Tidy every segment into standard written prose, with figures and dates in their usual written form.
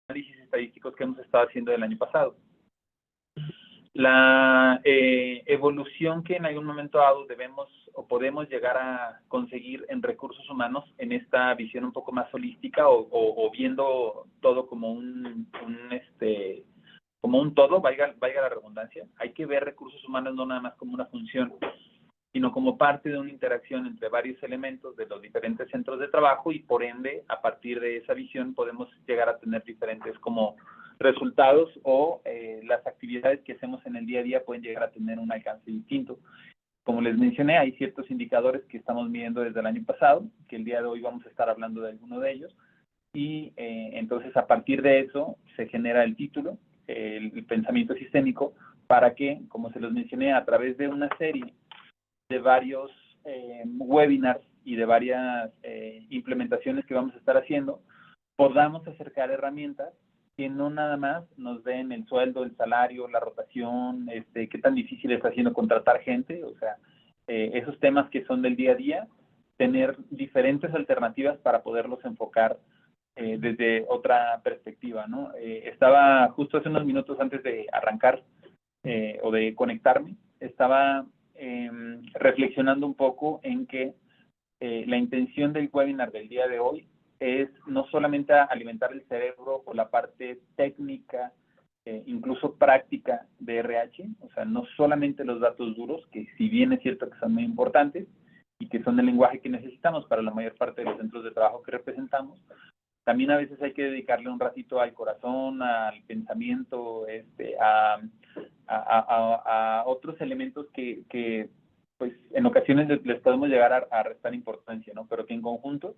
análisis estadísticos que hemos estado haciendo del año pasado. La evolución que en algún momento dado debemos o podemos llegar a conseguir en recursos humanos en esta visión un poco más holística o viendo todo como como un todo, valga la redundancia. Hay que ver recursos humanos no nada más como una función, sino como parte de una interacción entre varios elementos de los diferentes centros de trabajo y por ende, a partir de esa visión podemos llegar a tener diferentes como resultados o las actividades que hacemos en el día a día pueden llegar a tener un alcance distinto. Como les mencioné, hay ciertos indicadores que estamos midiendo desde el año pasado, que el día de hoy vamos a estar hablando de alguno de ellos, y entonces a partir de eso se genera el título, el pensamiento sistémico, para que, como se los mencioné, a través de una serie de varios webinars y de varias implementaciones que vamos a estar haciendo, podamos acercar herramientas que no nada más nos den el sueldo, el salario, la rotación, qué tan difícil está haciendo contratar gente, o sea, esos temas que son del día a día, tener diferentes alternativas para poderlos enfocar desde otra perspectiva, ¿no? Estaba justo hace unos minutos antes de arrancar o de conectarme, estaba reflexionando un poco en que la intención del webinar del día de hoy es no solamente alimentar el cerebro o la parte técnica, incluso práctica de RH, o sea, no solamente los datos duros, que si bien es cierto que son muy importantes y que son el lenguaje que necesitamos para la mayor parte de los centros de trabajo que representamos, también a veces hay que dedicarle un ratito al corazón, al pensamiento, a otros elementos que pues en ocasiones les podemos llegar a restar importancia, ¿no? Pero que en conjunto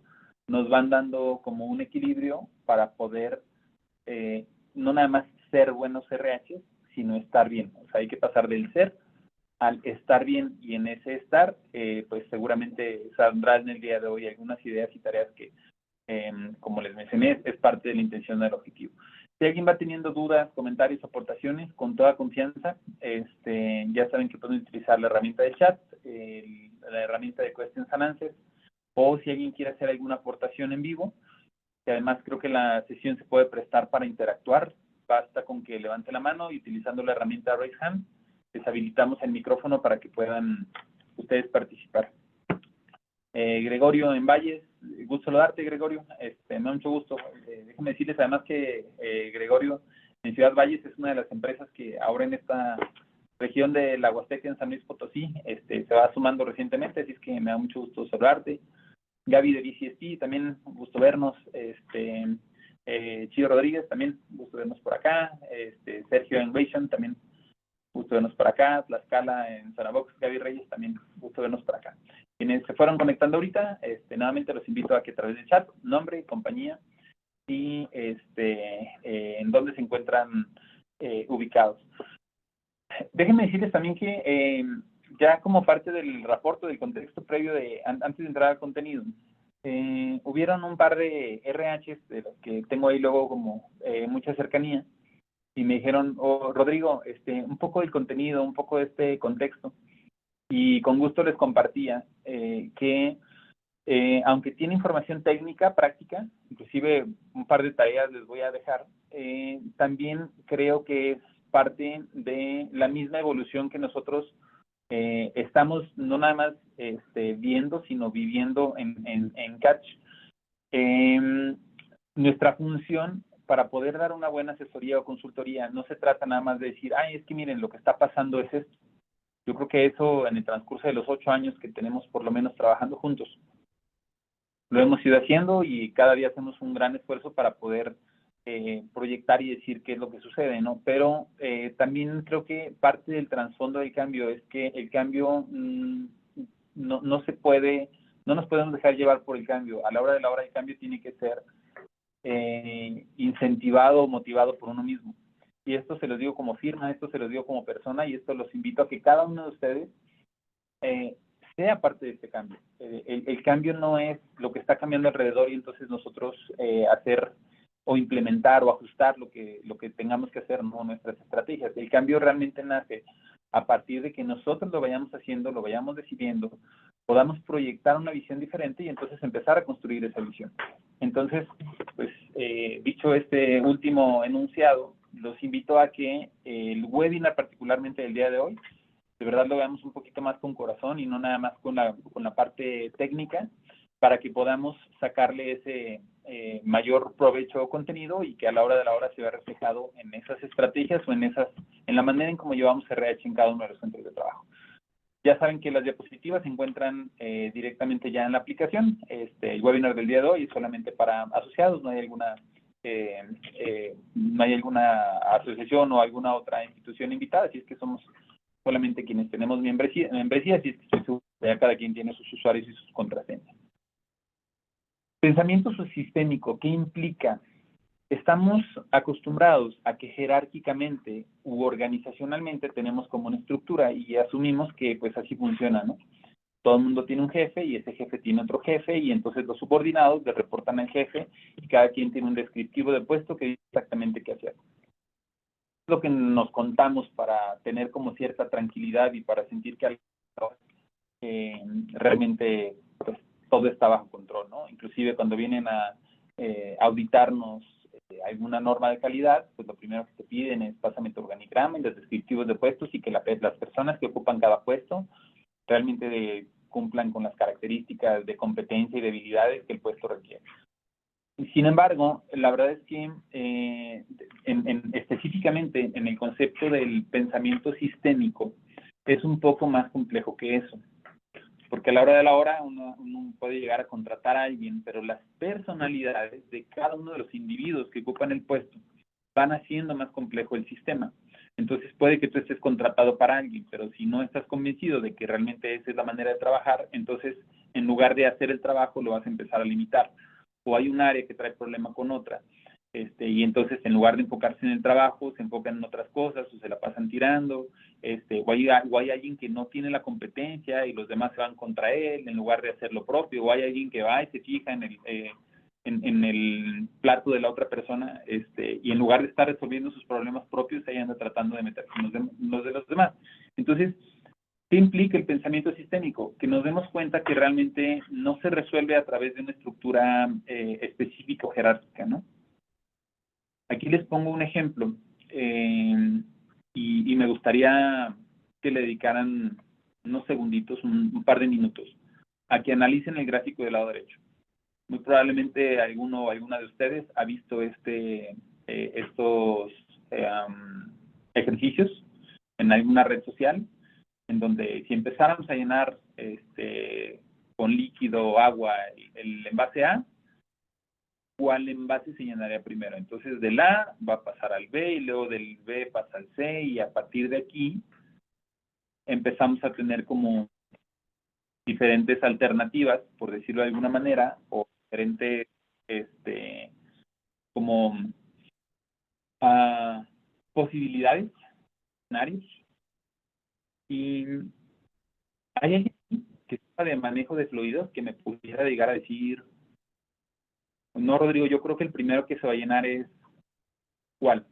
nos van dando como un equilibrio para poder no nada más ser buenos RH, sino estar bien. O sea, hay que pasar del ser al estar bien, y en ese estar, pues seguramente saldrán en el día de hoy algunas ideas y tareas que, como les mencioné, es parte de la intención del objetivo. Si alguien va teniendo dudas, comentarios, aportaciones, con toda confianza, ya saben que pueden utilizar la herramienta de chat, la herramienta de Questions and Answers, o si alguien quiere hacer alguna aportación en vivo, que además creo que la sesión se puede prestar para interactuar, basta con que levante la mano y utilizando la herramienta Raise Hand, les habilitamos el micrófono para que puedan ustedes participar. Gregorio en Valles, gusto saludarte, Gregorio, me da mucho gusto. Déjenme decirles además que Gregorio en Ciudad Valles es una de las empresas que ahora en esta región de la Huasteca, en San Luis Potosí, se va sumando recientemente, así es que me da mucho gusto saludarte. Gaby de BCST, también gusto vernos. Chido Rodríguez, también gusto vernos por acá. Sergio en Ration, también gusto vernos por acá. Tlaxcala en Zanabox, Gaby Reyes, también gusto vernos por acá. Quienes se fueron conectando ahorita, nuevamente los invito a que a través del chat, nombre, compañía y en dónde se encuentran ubicados. Déjenme decirles también que ya como parte del reporte, del contexto previo antes de entrar al contenido, hubieron un par de RHs de los que tengo ahí luego como mucha cercanía, y me dijeron, Rodrigo, un poco del contenido, un poco de este contexto, y con gusto les compartía que aunque tiene información técnica, práctica, inclusive un par de tareas les voy a dejar, también creo que es parte de la misma evolución que nosotros estamos no nada más viendo, sino viviendo en Catch. Nuestra función para poder dar una buena asesoría o consultoría no se trata nada más de decir, es que miren, lo que está pasando es esto. Yo creo que eso en el transcurso de los 8 años que tenemos por lo menos trabajando juntos, lo hemos ido haciendo y cada día hacemos un gran esfuerzo para poder proyectar y decir qué es lo que sucede, ¿no? Pero también creo que parte del trasfondo del cambio es que el cambio no nos podemos dejar llevar por el cambio. A la hora de la hora el cambio tiene que ser incentivado o motivado por uno mismo. Y esto se los digo como firma, esto se los digo como persona, y esto los invito a que cada uno de ustedes sea parte de este cambio. El cambio no es lo que está cambiando alrededor y entonces nosotros hacer o implementar o ajustar lo que tengamos que hacer, ¿no? Nuestras estrategias. El cambio realmente nace a partir de que nosotros lo vayamos haciendo, lo vayamos decidiendo, podamos proyectar una visión diferente y entonces empezar a construir esa visión. Entonces, pues, dicho este último enunciado, los invito a que el webinar, particularmente del día de hoy, de verdad lo veamos un poquito más con corazón y no nada más con la parte técnica, para que podamos sacarle ese mayor provecho o contenido y que a la hora de la hora se vea reflejado en esas estrategias o en la manera en cómo llevamos RH en cada uno de los centros de trabajo. Ya saben que las diapositivas se encuentran directamente ya en la aplicación. El webinar del día de hoy es solamente para asociados, no hay alguna asociación o alguna otra institución invitada, así es que somos solamente quienes tenemos membresía, así es que estoy seguro que ya cada quien tiene sus usuarios y sus contraseñas. Pensamiento subsistémico, ¿qué implica? Estamos acostumbrados a que jerárquicamente u organizacionalmente tenemos como una estructura y asumimos que pues así funciona, ¿no? Todo el mundo tiene un jefe y ese jefe tiene otro jefe y entonces los subordinados le reportan al jefe y cada quien tiene un descriptivo de puesto que dice exactamente qué hacer. Es lo que nos contamos para tener como cierta tranquilidad y para sentir que realmente pues, todo está bajo control, ¿no? Inclusive cuando vienen a auditarnos alguna norma de calidad, pues lo primero que te piden es pásame tu organigrama y los descriptivos de puestos y que las personas que ocupan cada puesto realmente cumplan con las características de competencia y de habilidades que el puesto requiere. Sin embargo, la verdad es que específicamente en el concepto del pensamiento sistémico es un poco más complejo que eso. Porque a la hora de la hora uno puede llegar a contratar a alguien, pero las personalidades de cada uno de los individuos que ocupan el puesto van haciendo más complejo el sistema. Entonces puede que tú estés contratado para alguien, pero si no estás convencido de que realmente esa es la manera de trabajar, entonces en lugar de hacer el trabajo lo vas a empezar a limitar. O hay un área que trae problema con otra. Y entonces en lugar de enfocarse en el trabajo, se enfocan en otras cosas o se la pasan tirando, o hay alguien que no tiene la competencia y los demás se van contra él en lugar de hacer lo propio, o hay alguien que va y se fija en el plato de la otra persona, y en lugar de estar resolviendo sus problemas propios, ahí anda tratando de meterse en los de los demás. Entonces, ¿qué implica el pensamiento sistémico? Que nos demos cuenta que realmente no se resuelve a través de una estructura específica o jerárquica, ¿no? Aquí les pongo un ejemplo y me gustaría que le dedicaran unos segunditos, un par de minutos, a que analicen el gráfico del lado derecho. Muy probablemente alguno o alguna de ustedes ha visto estos ejercicios en alguna red social, en donde si empezáramos a llenar con líquido o agua el envase A, ¿cuál envase se llenaría primero? Entonces del A va a pasar al B y luego del B pasa al C y a partir de aquí empezamos a tener como diferentes alternativas, por decirlo de alguna manera, o diferentes como posibilidades, escenarios. Y hay alguien que sepa de manejo de fluidos que me pudiera llegar a decir, no, Rodrigo, yo creo que el primero que se va a llenar es ¿cuál?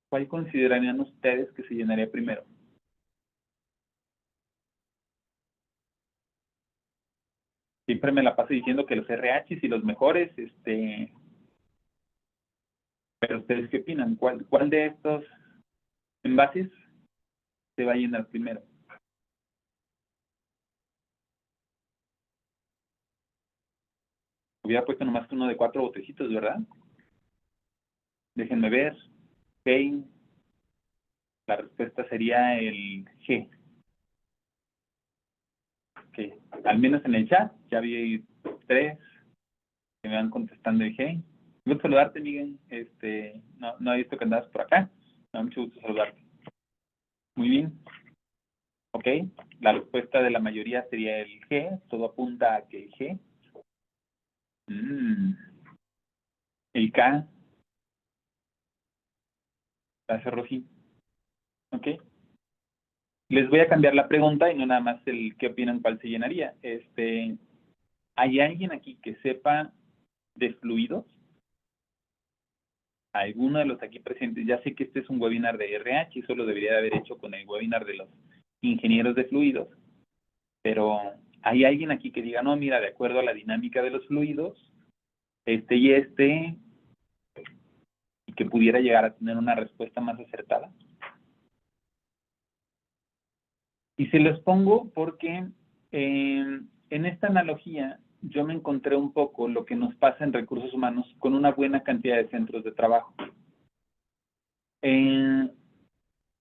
¿Cuál considerarían ustedes que se llenaría primero? Siempre me la paso diciendo que los RHs y los mejores, pero ustedes qué opinan, ¿cuál de estos envases se va a llenar primero? Hubiera puesto nomás uno de 4 botecitos, ¿verdad? Déjenme ver. Ok, la respuesta sería el G. Okay. Al menos en el chat ya vi 3 que me van contestando el G. Me gusta saludarte, Miguel. No he visto que andas por acá. Me da mucho gusto saludarte. Muy bien. Ok, la respuesta de la mayoría sería el G. Todo apunta a que el G. El K. Gracias, Rosy. Ok. Les voy a cambiar la pregunta y no nada más el qué opinan cuál se llenaría. ¿Hay alguien aquí que sepa de fluidos? alguno de los aquí presentes, ya sé que este es un webinar de RH, eso lo debería de haber hecho con el webinar de los ingenieros de fluidos, pero hay alguien aquí que diga, no, mira, de acuerdo a la dinámica de los fluidos, y que pudiera llegar a tener una respuesta más acertada. Y se los pongo porque en esta analogía yo me encontré un poco lo que nos pasa en recursos humanos con una buena cantidad de centros de trabajo.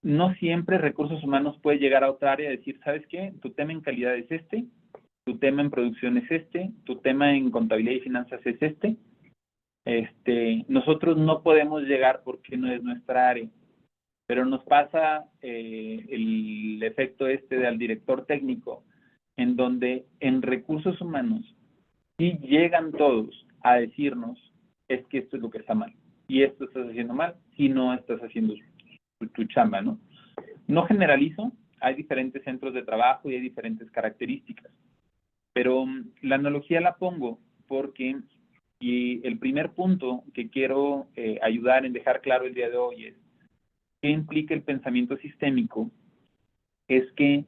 No siempre recursos humanos puede llegar a otra área y decir, ¿sabes qué? Tu tema en calidad es este, tu tema en producción es este, tu tema en contabilidad y finanzas es este. Nosotros no podemos llegar porque no es nuestra área, pero nos pasa el efecto del director técnico, en donde en recursos humanos sí llegan todos a decirnos, es que esto es lo que está mal, y esto estás haciendo mal, y no estás haciendo tu chamba, ¿no? No generalizo, hay diferentes centros de trabajo y hay diferentes características, pero la analogía la pongo porque y el primer punto que quiero ayudar en dejar claro el día de hoy es qué implica el pensamiento sistémico, es que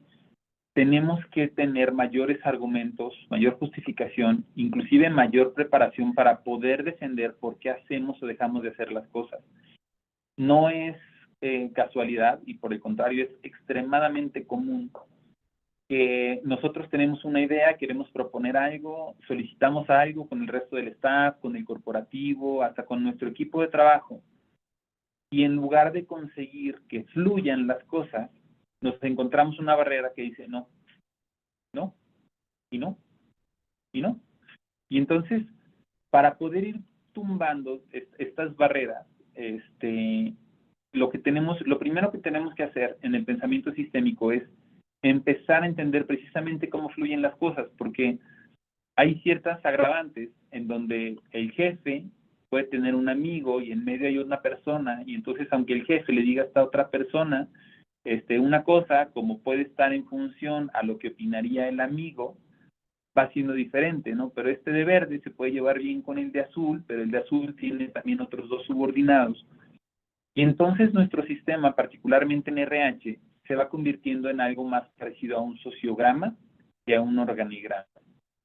tenemos que tener mayores argumentos, mayor justificación, inclusive mayor preparación para poder defender por qué hacemos o dejamos de hacer las cosas. No es casualidad y por el contrario es extremadamente común que nosotros tenemos una idea, queremos proponer algo, solicitamos algo con el resto del staff, con el corporativo, hasta con nuestro equipo de trabajo, y en lugar de conseguir que fluyan las cosas, nos encontramos una barrera que dice no, no, y no, y no. Y entonces, para poder ir tumbando estas barreras, lo primero que tenemos que hacer en el pensamiento sistémico es empezar a entender precisamente cómo fluyen las cosas, porque hay ciertas agravantes en donde el jefe puede tener un amigo y en medio hay una persona, y entonces aunque el jefe le diga a esta otra persona una cosa, como puede estar en función a lo que opinaría el amigo, va siendo diferente, ¿no? Pero de verde se puede llevar bien con el de azul, pero el de azul tiene también otros dos subordinados. Y entonces nuestro sistema, particularmente en RH, se va convirtiendo en algo más parecido a un sociograma que a un organigrama.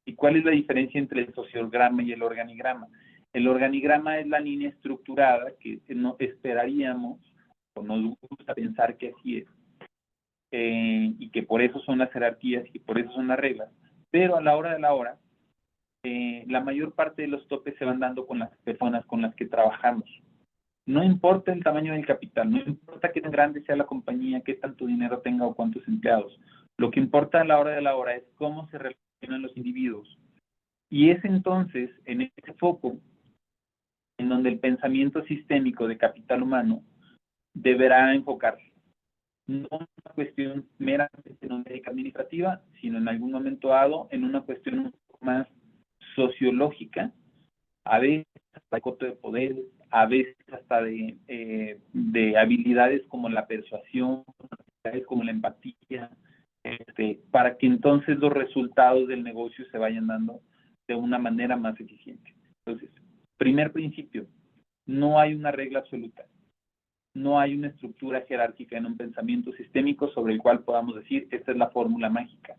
¿Y cuál es la diferencia entre el sociograma y el organigrama? El organigrama es la línea estructurada que no esperaríamos o nos gusta pensar que así es, y que por eso son las jerarquías y por eso son las reglas. Pero a la hora de la hora, la mayor parte de los topes se van dando con las personas con las que trabajamos. No importa el tamaño del capital, no importa qué tan grande sea la compañía, qué tanto dinero tenga o cuántos empleados. Lo que importa a la hora de la hora es cómo se relacionan los individuos. Y es entonces, en ese foco, en donde el pensamiento sistémico de capital humano deberá enfocarse. No en una cuestión meramente numérica administrativa, sino en algún momento dado en una cuestión un poco más sociológica, a veces hasta de coto de poderes, a veces hasta de habilidades como la persuasión, habilidades como la empatía, para que entonces los resultados del negocio se vayan dando de una manera más eficiente. Entonces, primer principio, no hay una regla absoluta, no hay una estructura jerárquica en un pensamiento sistémico sobre el cual podamos decir, esta es la fórmula mágica.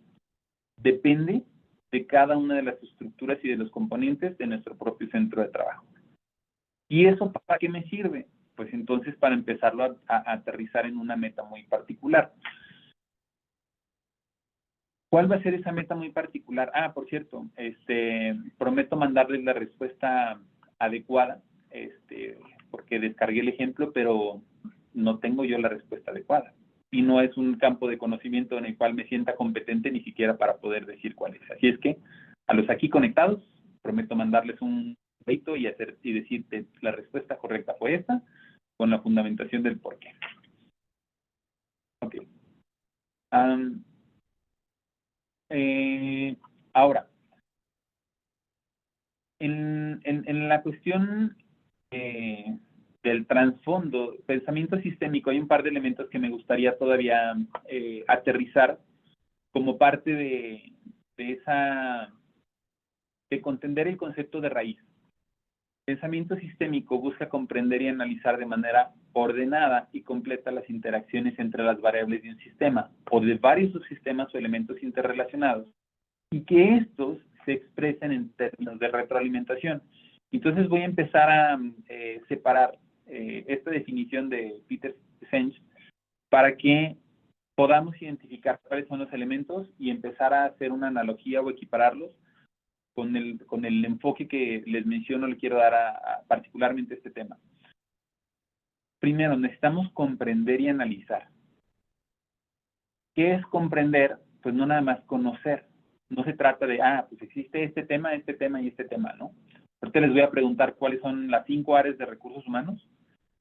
Depende de cada una de las estructuras y de los componentes de nuestro propio centro de trabajo. ¿Y eso para qué me sirve? Pues entonces para empezarlo a aterrizar en una meta muy particular. ¿Cuál va a ser esa meta muy particular? Por cierto, prometo mandarles la respuesta adecuada, porque descargué el ejemplo, pero no tengo yo la respuesta adecuada. Y no es un campo de conocimiento en el cual me sienta competente ni siquiera para poder decir cuál es. Así es que a los aquí conectados, prometo mandarles un peito y decirte la respuesta correcta fue esta, con la fundamentación del por qué. Ok. Ahora, en la cuestión del trasfondo, pensamiento sistémico, hay un par de elementos que me gustaría todavía aterrizar como parte de contender el concepto de raíz. Pensamiento sistémico busca comprender y analizar de manera ordenada y completa las interacciones entre las variables de un sistema o de varios subsistemas o elementos interrelacionados y que estos se expresen en términos de retroalimentación. Entonces voy a empezar a separar esta definición de Peter Senge para que podamos identificar cuáles son los elementos y empezar a hacer una analogía o equipararlos con el enfoque que les menciono, le quiero dar particularmente a este tema. Primero, necesitamos comprender y analizar. ¿Qué es comprender? Pues no nada más conocer. No se trata de, pues existe este tema y este tema, ¿no? Ahorita les voy a preguntar cuáles son las 5 áreas de recursos humanos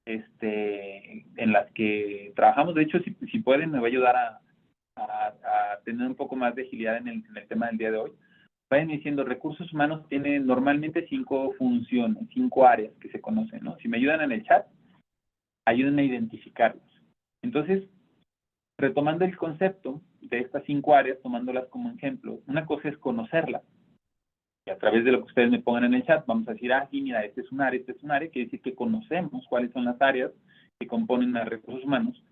en las que trabajamos. De hecho, si pueden, me va a ayudar a tener un poco más de agilidad en el tema del día de hoy. Vayan diciendo, recursos humanos tienen normalmente 5 funciones, 5 áreas que se conocen, ¿no? Si me ayudan en el chat, ayuden a identificarlos. Entonces, retomando el concepto de estas 5 áreas, tomándolas como ejemplo, una cosa es conocerlas. Y a través de lo que ustedes me pongan en el chat, vamos a decir, sí, mira, este es un área, quiere decir que conocemos cuáles son las áreas que componen a recursos humanos,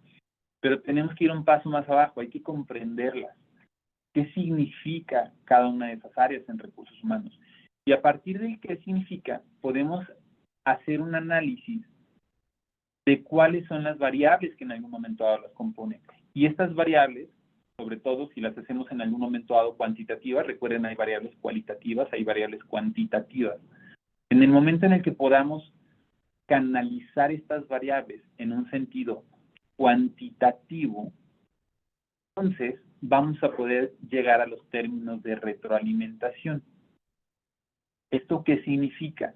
pero tenemos que ir un paso más abajo, hay que comprenderlas. ¿Qué significa cada una de esas áreas en recursos humanos? Y a partir de qué significa, podemos hacer un análisis de cuáles son las variables que en algún momento dado las componen. Y estas variables, sobre todo si las hacemos en algún momento dado cuantitativas, recuerden, hay variables cualitativas, hay variables cuantitativas. En el momento en el que podamos canalizar estas variables en un sentido cuantitativo, entonces vamos a poder llegar a los términos de retroalimentación. ¿Esto qué significa?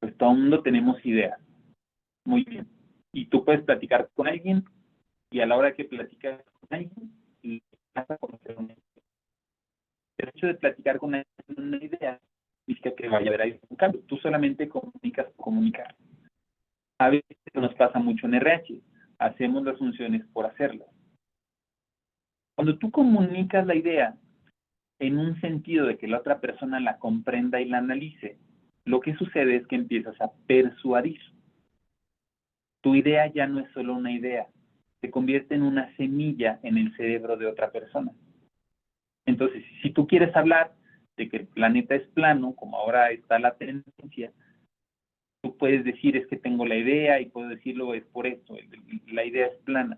Pues todo el mundo tenemos ideas. Muy bien. Y tú puedes platicar con alguien y a la hora que platicas con alguien, vas a conocer una idea. El hecho de platicar con alguien una idea significa que vaya a haber ahí un cambio. Tú solamente comunicas por comunicar. A veces nos pasa mucho en RH. Hacemos las funciones por hacerlas. Cuando tú comunicas la idea en un sentido de que la otra persona la comprenda y la analice, lo que sucede es que empiezas a persuadir. Tu idea ya no es solo una idea, se convierte en una semilla en el cerebro de otra persona. Entonces, si tú quieres hablar de que el planeta es plano, como ahora está la tendencia, tú puedes decir, es que tengo la idea, y puedo decirlo, es por esto, la idea es plana.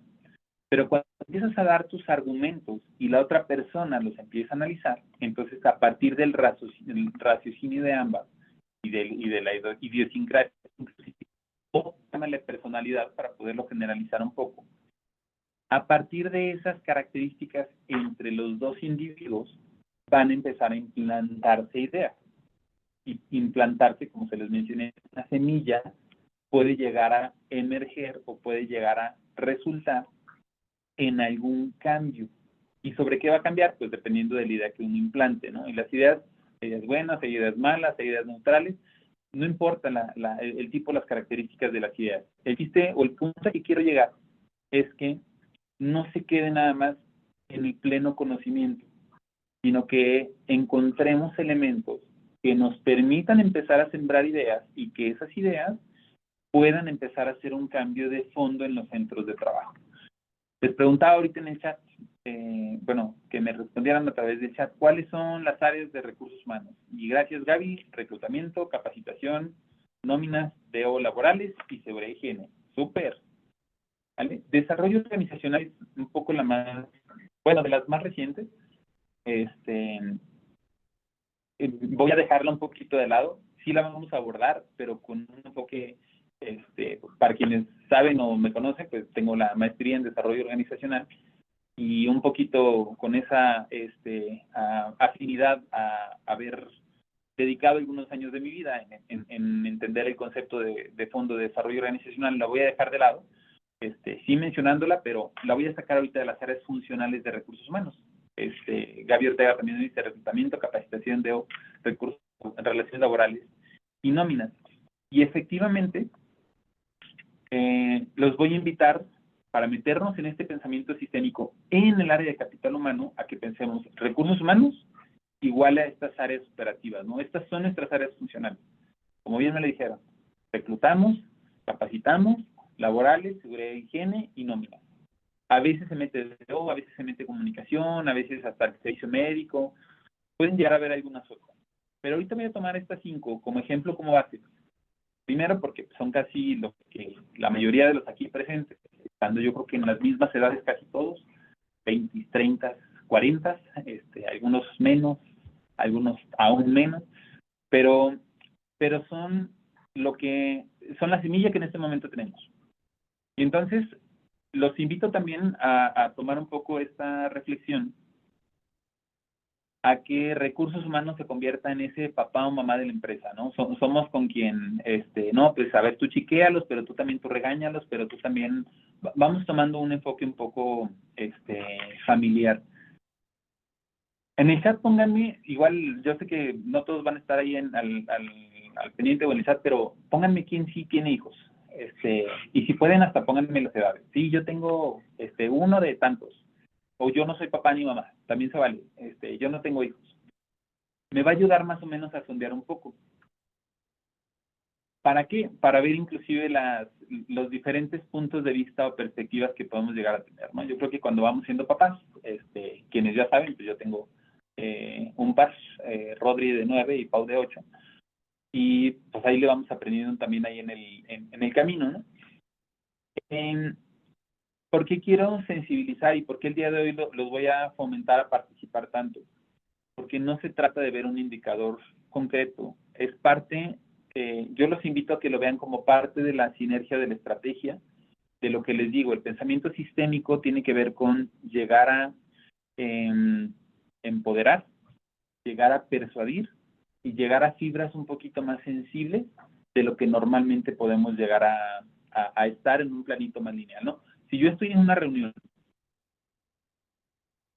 Pero cuando empiezas a dar tus argumentos y la otra persona los empieza a analizar, entonces a partir del raciocinio de ambas y de la idiosincrasia, o la personalidad para poderlo generalizar un poco, a partir de esas características entre los dos individuos van a empezar a implantarse ideas. Y implantarse, como se les mencioné, una semilla puede llegar a emerger o puede llegar a resultar en algún cambio. ¿Y sobre qué va a cambiar? Pues dependiendo de la idea que uno implante, ¿no? Y las ideas, hay ideas buenas, hay ideas malas, hay ideas neutrales, no importa el tipo, las características de las ideas. El chiste o el punto a que quiero llegar es que no se quede nada más en el pleno conocimiento, sino que encontremos elementos que nos permitan empezar a sembrar ideas y que esas ideas puedan empezar a hacer un cambio de fondo en los centros de trabajo. Les preguntaba ahorita en el chat, que me respondieran a través del chat, ¿cuáles son las áreas de recursos humanos? Y gracias, Gaby, reclutamiento, capacitación, nóminas, DO laborales y seguridad y higiene. Súper. ¿Vale? Desarrollo organizacional es un poco de las más recientes. Voy a dejarla un poquito de lado. Sí la vamos a abordar, pero con un enfoque, para quienes saben o me conocen, pues tengo la maestría en desarrollo organizacional y un poquito con esa afinidad a haber dedicado algunos años de mi vida en entender el concepto de fondo de desarrollo organizacional. La voy a dejar de lado, sí mencionándola, pero la voy a sacar ahorita de las áreas funcionales de recursos humanos. Gaby Ortega también dice reclutamiento, capacitación de recursos, relaciones laborales y nóminas. Y efectivamente, los voy a invitar para meternos en este pensamiento sistémico en el área de capital humano, a que pensemos recursos humanos igual a estas áreas operativas, ¿no? Estas son nuestras áreas funcionales. Como bien me lo dijeron, reclutamos, capacitamos, laborales, seguridad e higiene y nómina. A veces se mete DO, a veces se mete comunicación, a veces hasta el servicio médico. Pueden llegar a haber algunas otras. Pero ahorita voy a tomar estas 5 como ejemplo, como base. Primero porque son casi lo que la mayoría de los aquí presentes, estando yo creo que en las mismas edades casi todos, 20, 30, 40, algunos menos, algunos aún menos, pero son son la semilla que en este momento tenemos. Y entonces los invito también a tomar un poco esta reflexión, a que recursos humanos se convierta en ese papá o mamá de la empresa, ¿no? Somos con quien, no, pues a ver, tú chiquéalos, pero tú regáñalos, pero tú también, vamos tomando un enfoque un poco, familiar. En el chat pónganme, igual, yo sé que no todos van a estar ahí al pendiente o en el chat, pero pónganme quién sí tiene hijos, y si pueden hasta pónganme las edades. Sí, yo tengo, uno de tantos, o yo no soy papá ni mamá, también se vale, yo no tengo hijos. Me va a ayudar más o menos a sondear un poco. ¿Para qué? Para ver inclusive los diferentes puntos de vista o perspectivas que podemos llegar a tener, ¿no? Yo creo que cuando vamos siendo papás, quienes ya saben, pues yo tengo un par, Rodri de 9 y Pau de 8, y pues ahí le vamos aprendiendo también ahí en el camino, ¿no? ¿Por qué quiero sensibilizar y por qué el día de hoy los voy a fomentar a participar tanto? Porque no se trata de ver un indicador concreto, es parte, yo los invito a que lo vean como parte de la sinergia de la estrategia, de lo que les digo, el pensamiento sistémico tiene que ver con llegar a empoderar, llegar a persuadir y llegar a fibras un poquito más sensibles de lo que normalmente podemos llegar a estar en un planito más lineal, ¿no? Si yo estoy en una reunión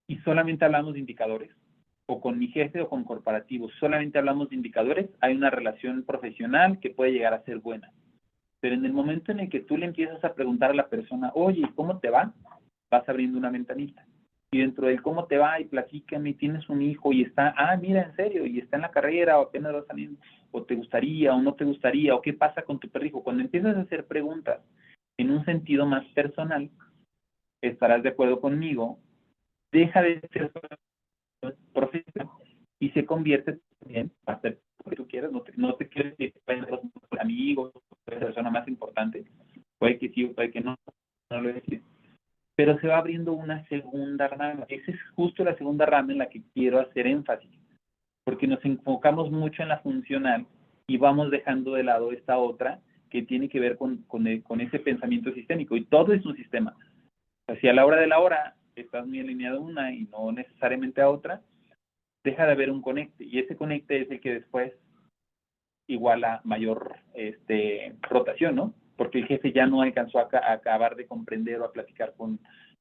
y solamente hablamos de indicadores, o con mi jefe o con corporativos, solamente hablamos de indicadores, hay una relación profesional que puede llegar a ser buena. Pero en el momento en el que tú le empiezas a preguntar a la persona, oye, ¿cómo te va? Vas abriendo una ventanita. Y dentro del cómo te va, y platícame, tienes un hijo y está, mira, en serio, y está en la carrera, o apenas va saliendo, o te gustaría, o no te gustaría, o qué pasa con tu perrijo. Cuando empiezas a hacer preguntas en un sentido más personal, estarás de acuerdo conmigo, deja de ser profesional y se convierte también a hacer lo que tú quieras, no te quieres que vayan los amigos, la persona más importante, puede que sí, puede que no, no lo decir, pero se va abriendo una segunda rama. Esa es justo la segunda rama en la que quiero hacer énfasis, porque nos enfocamos mucho en la funcional y vamos dejando de lado esta otra que tiene que ver con ese pensamiento sistémico, y todo es un sistema. O sea, si a la hora de la hora estás muy alineado a una y no necesariamente a otra, deja de haber un conecte, y ese conecte es el que después iguala mayor rotación, ¿no? Porque el jefe ya no alcanzó a acabar de comprender o a platicar con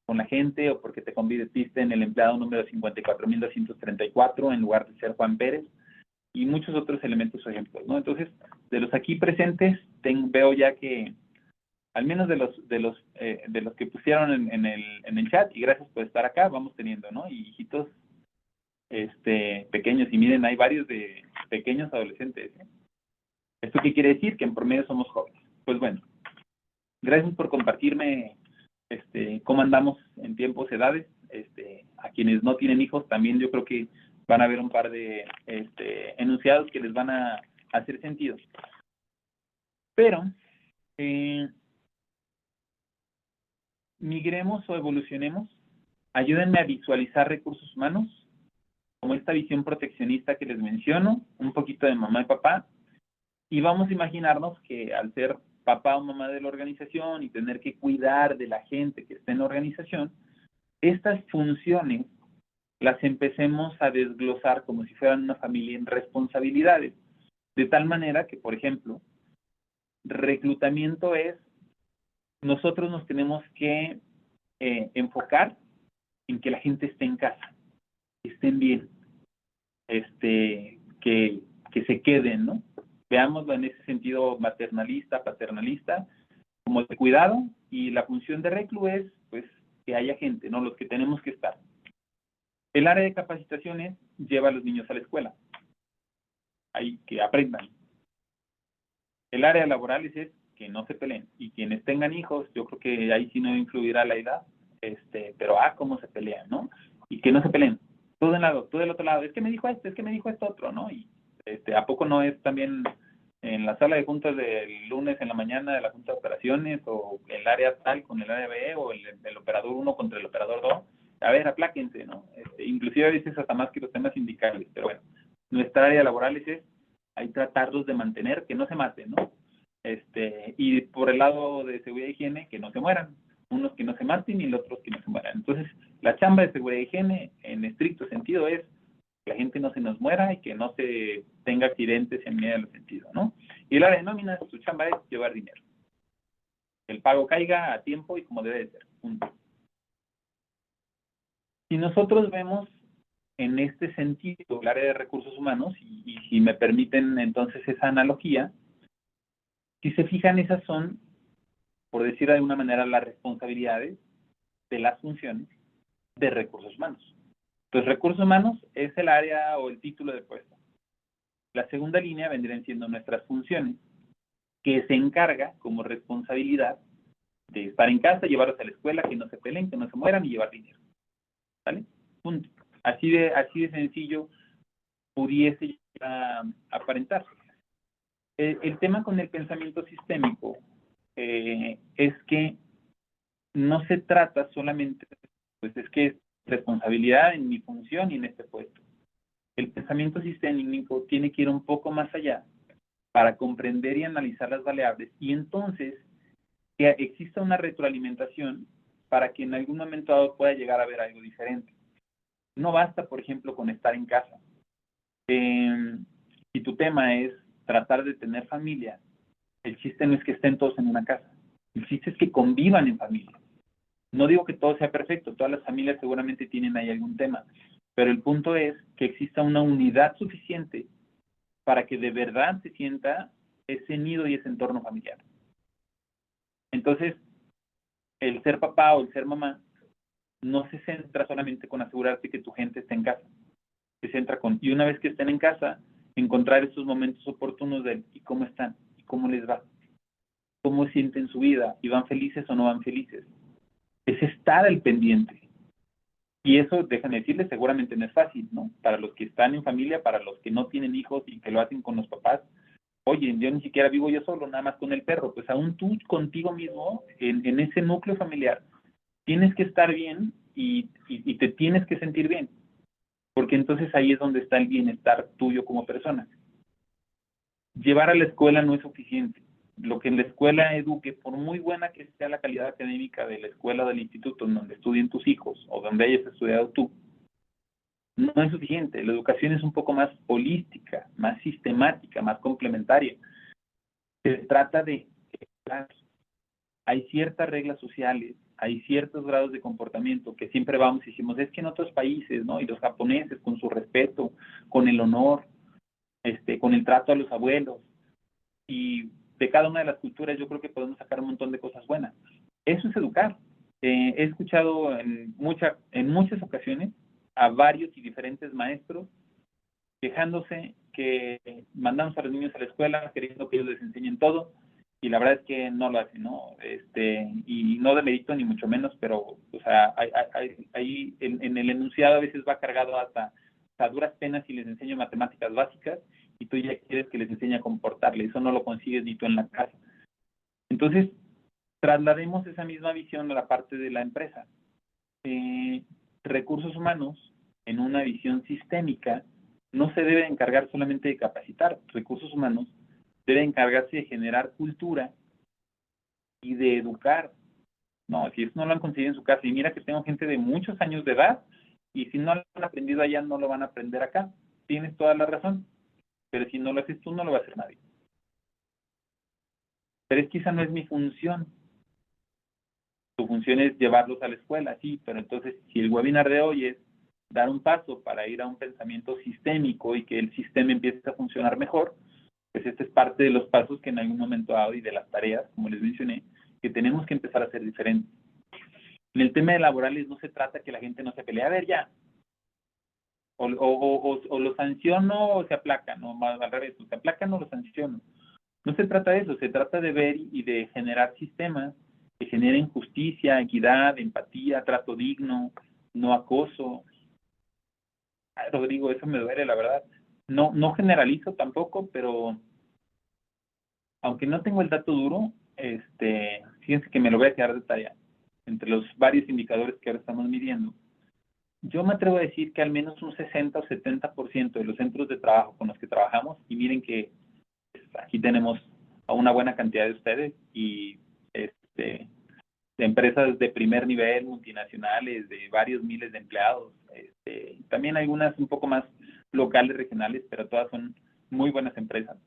la gente, o porque te convirtiste en el empleado número 54.234 en lugar de ser Juan Pérez, y muchos otros elementos o ejemplos, ¿no? Entonces, de los aquí presentes, veo ya que al menos de los que pusieron en el chat, y gracias por estar acá, vamos teniendo, ¿no? Y hijitos pequeños, y miren, hay varios de pequeños adolescentes, ¿eh? ¿Esto qué quiere decir? Que en promedio somos jóvenes. Pues bueno, gracias por compartirme cómo andamos en tiempos, edades. A quienes no tienen hijos, también yo creo que van a haber un par de enunciados que les van a hacer sentido. Pero migremos o evolucionemos, ayúdenme a visualizar recursos humanos como esta visión proteccionista que les menciono, un poquito de mamá y papá, y vamos a imaginarnos que al ser papá o mamá de la organización y tener que cuidar de la gente que está en la organización, estas funciones las empecemos a desglosar como si fueran una familia en responsabilidades, de tal manera que, por ejemplo, reclutamiento es, nosotros nos tenemos que enfocar en que la gente esté en casa, que estén bien, que se queden, ¿no? Veámoslo en ese sentido maternalista, paternalista, como de cuidado, y la función de reclu es, pues, que haya gente, ¿no? Los que tenemos que estar. El área de capacitaciones lleva a los niños a la escuela, ahí que aprendan. El área laboral es que no se peleen. Y quienes tengan hijos, yo creo que ahí sí no influirá la edad, pero cómo se pelean, ¿no? Y que no se peleen. Tú del otro lado, es que me dijo esto, es que me dijo esto otro, ¿no? Y ¿a poco no es también en la sala de juntas del lunes en la mañana de la junta de operaciones, o el área tal con el área B, o el operador 1 contra el operador 2? A ver, apláquense, ¿no? Inclusive a veces hasta más que los temas sindicales, pero bueno, nuestra área laboral hay tratarlos de mantener, que no se maten, ¿no? Y por el lado de seguridad y higiene, que no se mueran, unos que no se maten y los otros que no se mueran. Entonces, la chamba de seguridad y higiene, en estricto sentido, es que la gente no se nos muera y que no se tenga accidentes en medio del sentido, ¿no? Y el área de nóminas, su chamba es llevar dinero. Que el pago caiga a tiempo y como debe de ser. Punto. Si nosotros vemos en este sentido el área de recursos humanos, y si me permiten entonces esa analogía, si se fijan, esas son, por decir de alguna manera, las responsabilidades de las funciones de recursos humanos. Entonces, recursos humanos es el área o el título de puesto. La segunda línea vendrían siendo nuestras funciones, que se encarga como responsabilidad de estar en casa, llevarlos a la escuela, que no se peleen, que no se mueran y llevar dinero. ¿Vale? Punto. Así de sencillo pudiese aparentar. El tema con el pensamiento sistémico es que no se trata solamente, pues es que es responsabilidad en mi función y en este puesto. El pensamiento sistémico tiene que ir un poco más allá para comprender y analizar las variables y entonces que exista una retroalimentación para que en algún momento dado pueda llegar a ver algo diferente. No basta, por ejemplo, con estar en casa. Si tu tema es tratar de tener familia, el chiste no es que estén todos en una casa. El chiste es que convivan en familia. No digo que todo sea perfecto, todas las familias seguramente tienen ahí algún tema, pero el punto es que exista una unidad suficiente para que de verdad se sienta ese nido y ese entorno familiar. Entonces, el ser papá o el ser mamá no se centra solamente con asegurarte que tu gente esté en casa. Se centra y una vez que estén en casa, encontrar esos momentos oportunos de ¿y cómo están? ¿Y cómo les va? ¿Cómo sienten su vida? ¿Y van felices o no van felices? Es estar al pendiente. Y eso, déjame decirles, seguramente no es fácil, ¿no? Para los que están en familia, para los que no tienen hijos y que lo hacen con los papás. Oye, yo ni siquiera vivo yo solo, nada más con el perro. Pues aún tú contigo mismo, en ese núcleo familiar, tienes que estar bien y te tienes que sentir bien. Porque entonces ahí es donde está el bienestar tuyo como persona. Llevar a la escuela no es suficiente. Lo que en la escuela eduque, por muy buena que sea la calidad académica de la escuela o del instituto en donde estudien tus hijos o donde hayas estudiado tú, no es suficiente. La educación es un poco más holística, más sistemática, más complementaria. Se trata de hay ciertas reglas sociales, hay ciertos grados de comportamiento que siempre vamos y decimos, es que en otros países, ¿no? Y los japoneses, con su respeto, con el honor, con el trato a los abuelos, y de cada una de las culturas yo creo que podemos sacar un montón de cosas buenas. Eso es educar. He escuchado en muchas ocasiones a varios y diferentes maestros quejándose que mandamos a los niños a la escuela queriendo que ellos les enseñen todo, y la verdad es que no lo hacen, ¿no? Y no demerito ni mucho menos, pero, o sea, ahí en el enunciado a veces va cargado hasta duras penas y les enseño matemáticas básicas, y tú ya quieres que les enseñe a comportarle. Eso no lo consigues ni tú en la casa. Entonces, traslademos esa misma visión a la parte de la empresa. Recursos humanos, en una visión sistémica, no se debe encargar solamente de capacitar. Recursos humanos debe encargarse de generar cultura y de educar. No, si eso no lo han conseguido en su casa, y mira que tengo gente de muchos años de edad, y si no lo han aprendido allá, no lo van a aprender acá. Tienes toda la razón, pero si no lo haces tú, no lo va a hacer nadie. Pero es que esa no es mi función. Tu función es llevarlos a la escuela, sí, pero entonces si el webinar de hoy es dar un paso para ir a un pensamiento sistémico y que el sistema empiece a funcionar mejor, pues este es parte de los pasos que en algún momento dado y de las tareas, como les mencioné, que tenemos que empezar a hacer diferentes. En el tema de laborales no se trata que la gente no se pelee, a ver ya, o lo sanciono o se aplaca, no, más al revés, o se aplacan o lo sanciono. No se trata de eso, se trata de ver y de generar sistemas que generen justicia, equidad, empatía, trato digno, no acoso. Ay, Rodrigo, eso me duele, la verdad. No generalizo tampoco, pero aunque no tengo el dato duro, fíjense que me lo voy a quedar de tarea. Entre los varios indicadores que ahora estamos midiendo, yo me atrevo a decir que al menos un 60 o 70% de los centros de trabajo con los que trabajamos, y miren que pues, aquí tenemos a una buena cantidad de ustedes y de empresas de primer nivel, multinacionales, de varios miles de empleados, también algunas un poco más locales, regionales, pero todas son muy buenas empresas.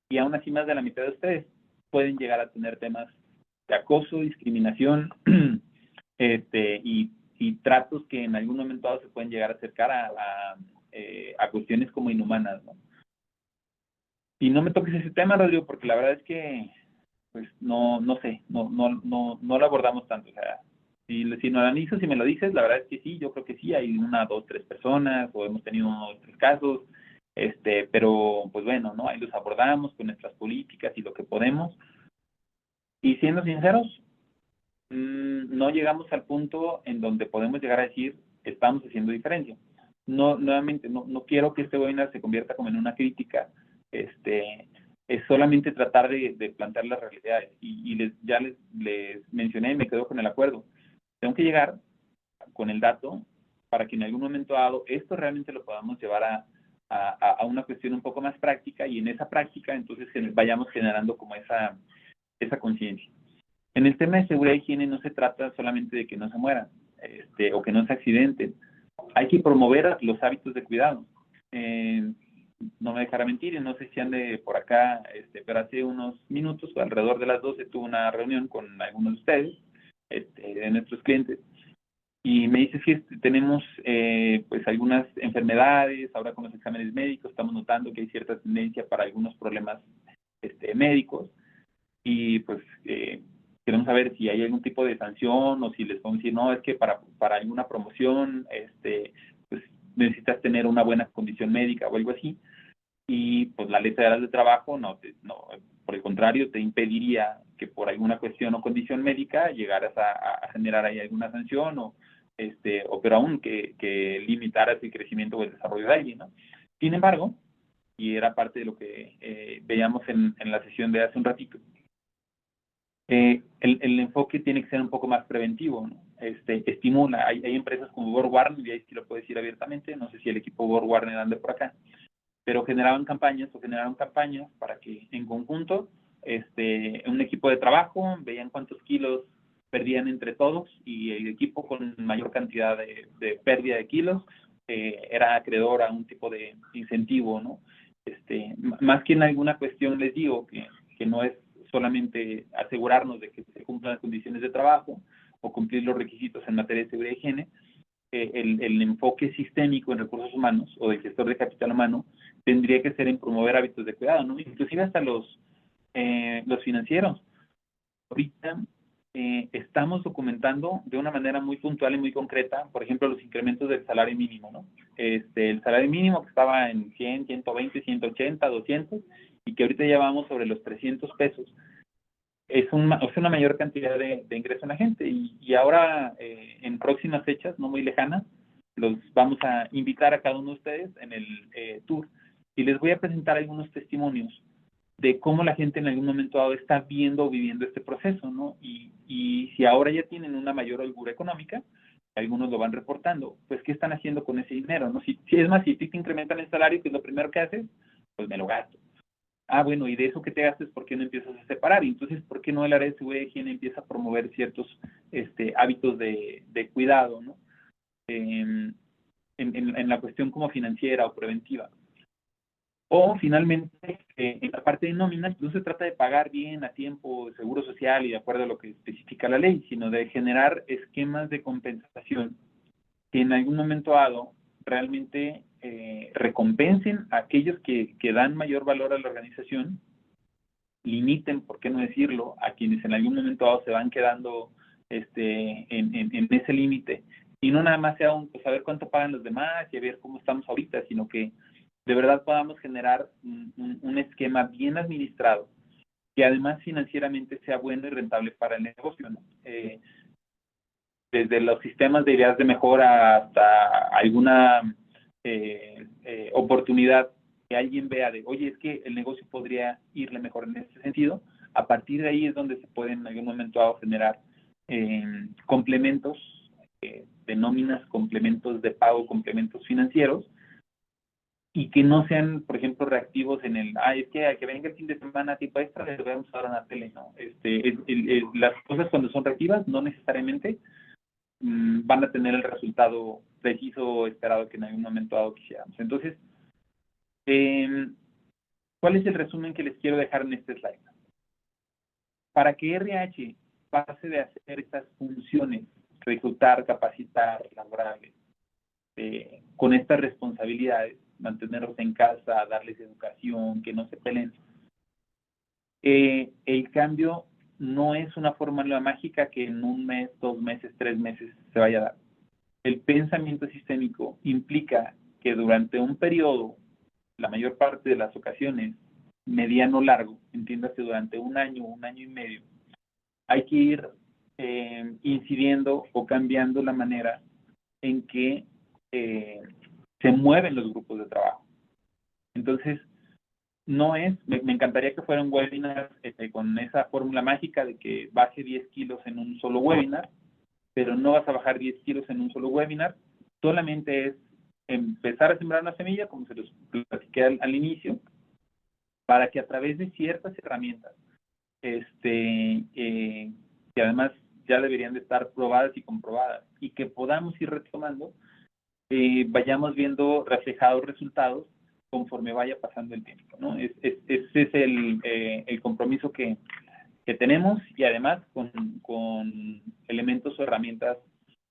Y aún así más de la mitad de ustedes pueden llegar a tener temas de acoso, discriminación, y tratos que en algún momento dado se pueden llegar a acercar a cuestiones como inhumanas, ¿no? Y no me toques ese tema, Rodrigo, porque la verdad es que pues no sé, no lo abordamos tanto. O sea, si lo analizo, si me lo dices, la verdad es que sí, yo creo que sí, hay una, dos, tres personas, o hemos tenido uno, dos, tres casos, pero pues bueno, ¿no? Ahí los abordamos con nuestras políticas y lo que podemos. Y siendo sinceros, no llegamos al punto en donde podemos llegar a decir, estamos haciendo diferencia. No, nuevamente, no quiero que este webinar se convierta como en una crítica, es solamente tratar de plantear las realidades. Y ya les mencioné y me quedo con el acuerdo. Tengo que llegar con el dato para que en algún momento dado esto realmente lo podamos llevar a una cuestión un poco más práctica, y en esa práctica entonces vayamos generando como esa conciencia. En el tema de seguridad y higiene no se trata solamente de que no se mueran o que no se accidenten. Hay que promover los hábitos de cuidado. No me dejará mentir, y no sé si ande por acá, pero hace unos minutos, alrededor de las 12, tuve una reunión con algunos de ustedes, de nuestros clientes, y me dice que tenemos pues algunas enfermedades, ahora con los exámenes médicos estamos notando que hay cierta tendencia para algunos problemas médicos, y pues queremos saber si hay algún tipo de sanción, o si les podemos decir, no, es que para alguna promoción pues necesitas tener una buena condición médica o algo así. Y pues la ley federal de trabajo no, por el contrario, te impediría que por alguna cuestión o condición médica llegaras a generar ahí alguna sanción, o pero aún que limitaras el crecimiento o el desarrollo de alguien, ¿no? Sin embargo, y era parte de lo que veíamos en la sesión de hace un ratito, el enfoque tiene que ser un poco más preventivo, ¿no? Estimula, hay empresas como BorgWarner, y ahí sí lo puedo decir abiertamente, no sé si el equipo BorgWarner ande por acá, pero generaron campañas para que en conjunto un equipo de trabajo veían cuántos kilos perdían entre todos, y el equipo con mayor cantidad de pérdida de kilos era acreedor a un tipo de incentivo, ¿no? Más que en alguna cuestión, les digo que no es solamente asegurarnos de que se cumplan las condiciones de trabajo o cumplir los requisitos en materia de seguridad y higiene. El enfoque sistémico en recursos humanos o del gestor de capital humano tendría que ser en promover hábitos de cuidado, ¿no? Inclusive hasta los financieros. Ahorita estamos documentando de una manera muy puntual y muy concreta, por ejemplo, los incrementos del salario mínimo, ¿no? El salario mínimo que estaba en 100, 120, 180, 200, y que ahorita ya vamos sobre los 300 pesos. Es una mayor cantidad de ingreso en la gente, y ahora en próximas fechas, no muy lejanas, los vamos a invitar a cada uno de ustedes en el tour, y les voy a presentar algunos testimonios de cómo la gente en algún momento dado está viendo o viviendo este proceso, ¿no? Y si ahora ya tienen una mayor holgura económica, algunos lo van reportando, pues ¿qué están haciendo con ese dinero, no? Si es más, si te incrementan el salario, que es lo primero que haces, pues me lo gasto. Ah, bueno, y de eso que te gastes, ¿por qué no empiezas a separar? Y entonces, ¿por qué no el área de seguridad y higiene empieza a promover ciertos hábitos de cuidado, ¿no? En la cuestión como financiera o preventiva. O finalmente, en la parte de nóminas, no se trata de pagar bien a tiempo seguro social y de acuerdo a lo que especifica la ley, sino de generar esquemas de compensación que en algún momento dado realmente recompensen a aquellos que dan mayor valor a la organización, limiten, por qué no decirlo, a quienes en algún momento dado se van quedando en ese límite, y no nada más sea pues, saber cuánto pagan los demás y a ver cómo estamos ahorita, sino que de verdad podamos generar un esquema bien administrado que además financieramente sea bueno y rentable para el negocio, ¿no? Desde los sistemas de ideas de mejora hasta alguna oportunidad que alguien vea de, oye, es que el negocio podría irle mejor en ese sentido. A partir de ahí es donde se pueden en algún momento dado generar complementos de nóminas, complementos de pago, complementos financieros, y que no sean, por ejemplo, reactivos en el, es que al que venga el fin de semana tipo extra, les vamos a dar una tele, ¿no? Las cosas cuando son reactivas no necesariamente van a tener el resultado preciso esperado que en algún momento dado quisiéramos. Entonces, ¿cuál es el resumen que les quiero dejar en este slide? Para que RH pase de hacer estas funciones, reclutar, capacitar, laborales, con estas responsabilidades, mantenerlos en casa, darles educación, que no se peleen, el cambio no es una fórmula mágica que en un mes, 2 meses, 3 meses se vaya a dar. El pensamiento sistémico implica que durante un periodo, la mayor parte de las ocasiones, mediano largo, entiéndase durante un año y medio, hay que ir incidiendo o cambiando la manera en que se mueven los grupos de trabajo. Entonces, no es, me encantaría que fuera un webinar con esa fórmula mágica de que baje 10 kilos en un solo webinar, pero no vas a bajar 10 kilos en un solo webinar, solamente es empezar a sembrar una semilla, como se los platiqué al inicio, para que a través de ciertas herramientas, que además ya deberían de estar probadas y comprobadas, y que podamos ir retomando, vayamos viendo reflejados resultados conforme vaya pasando el tiempo, ¿no? Ese es el compromiso que tenemos, y además con elementos o herramientas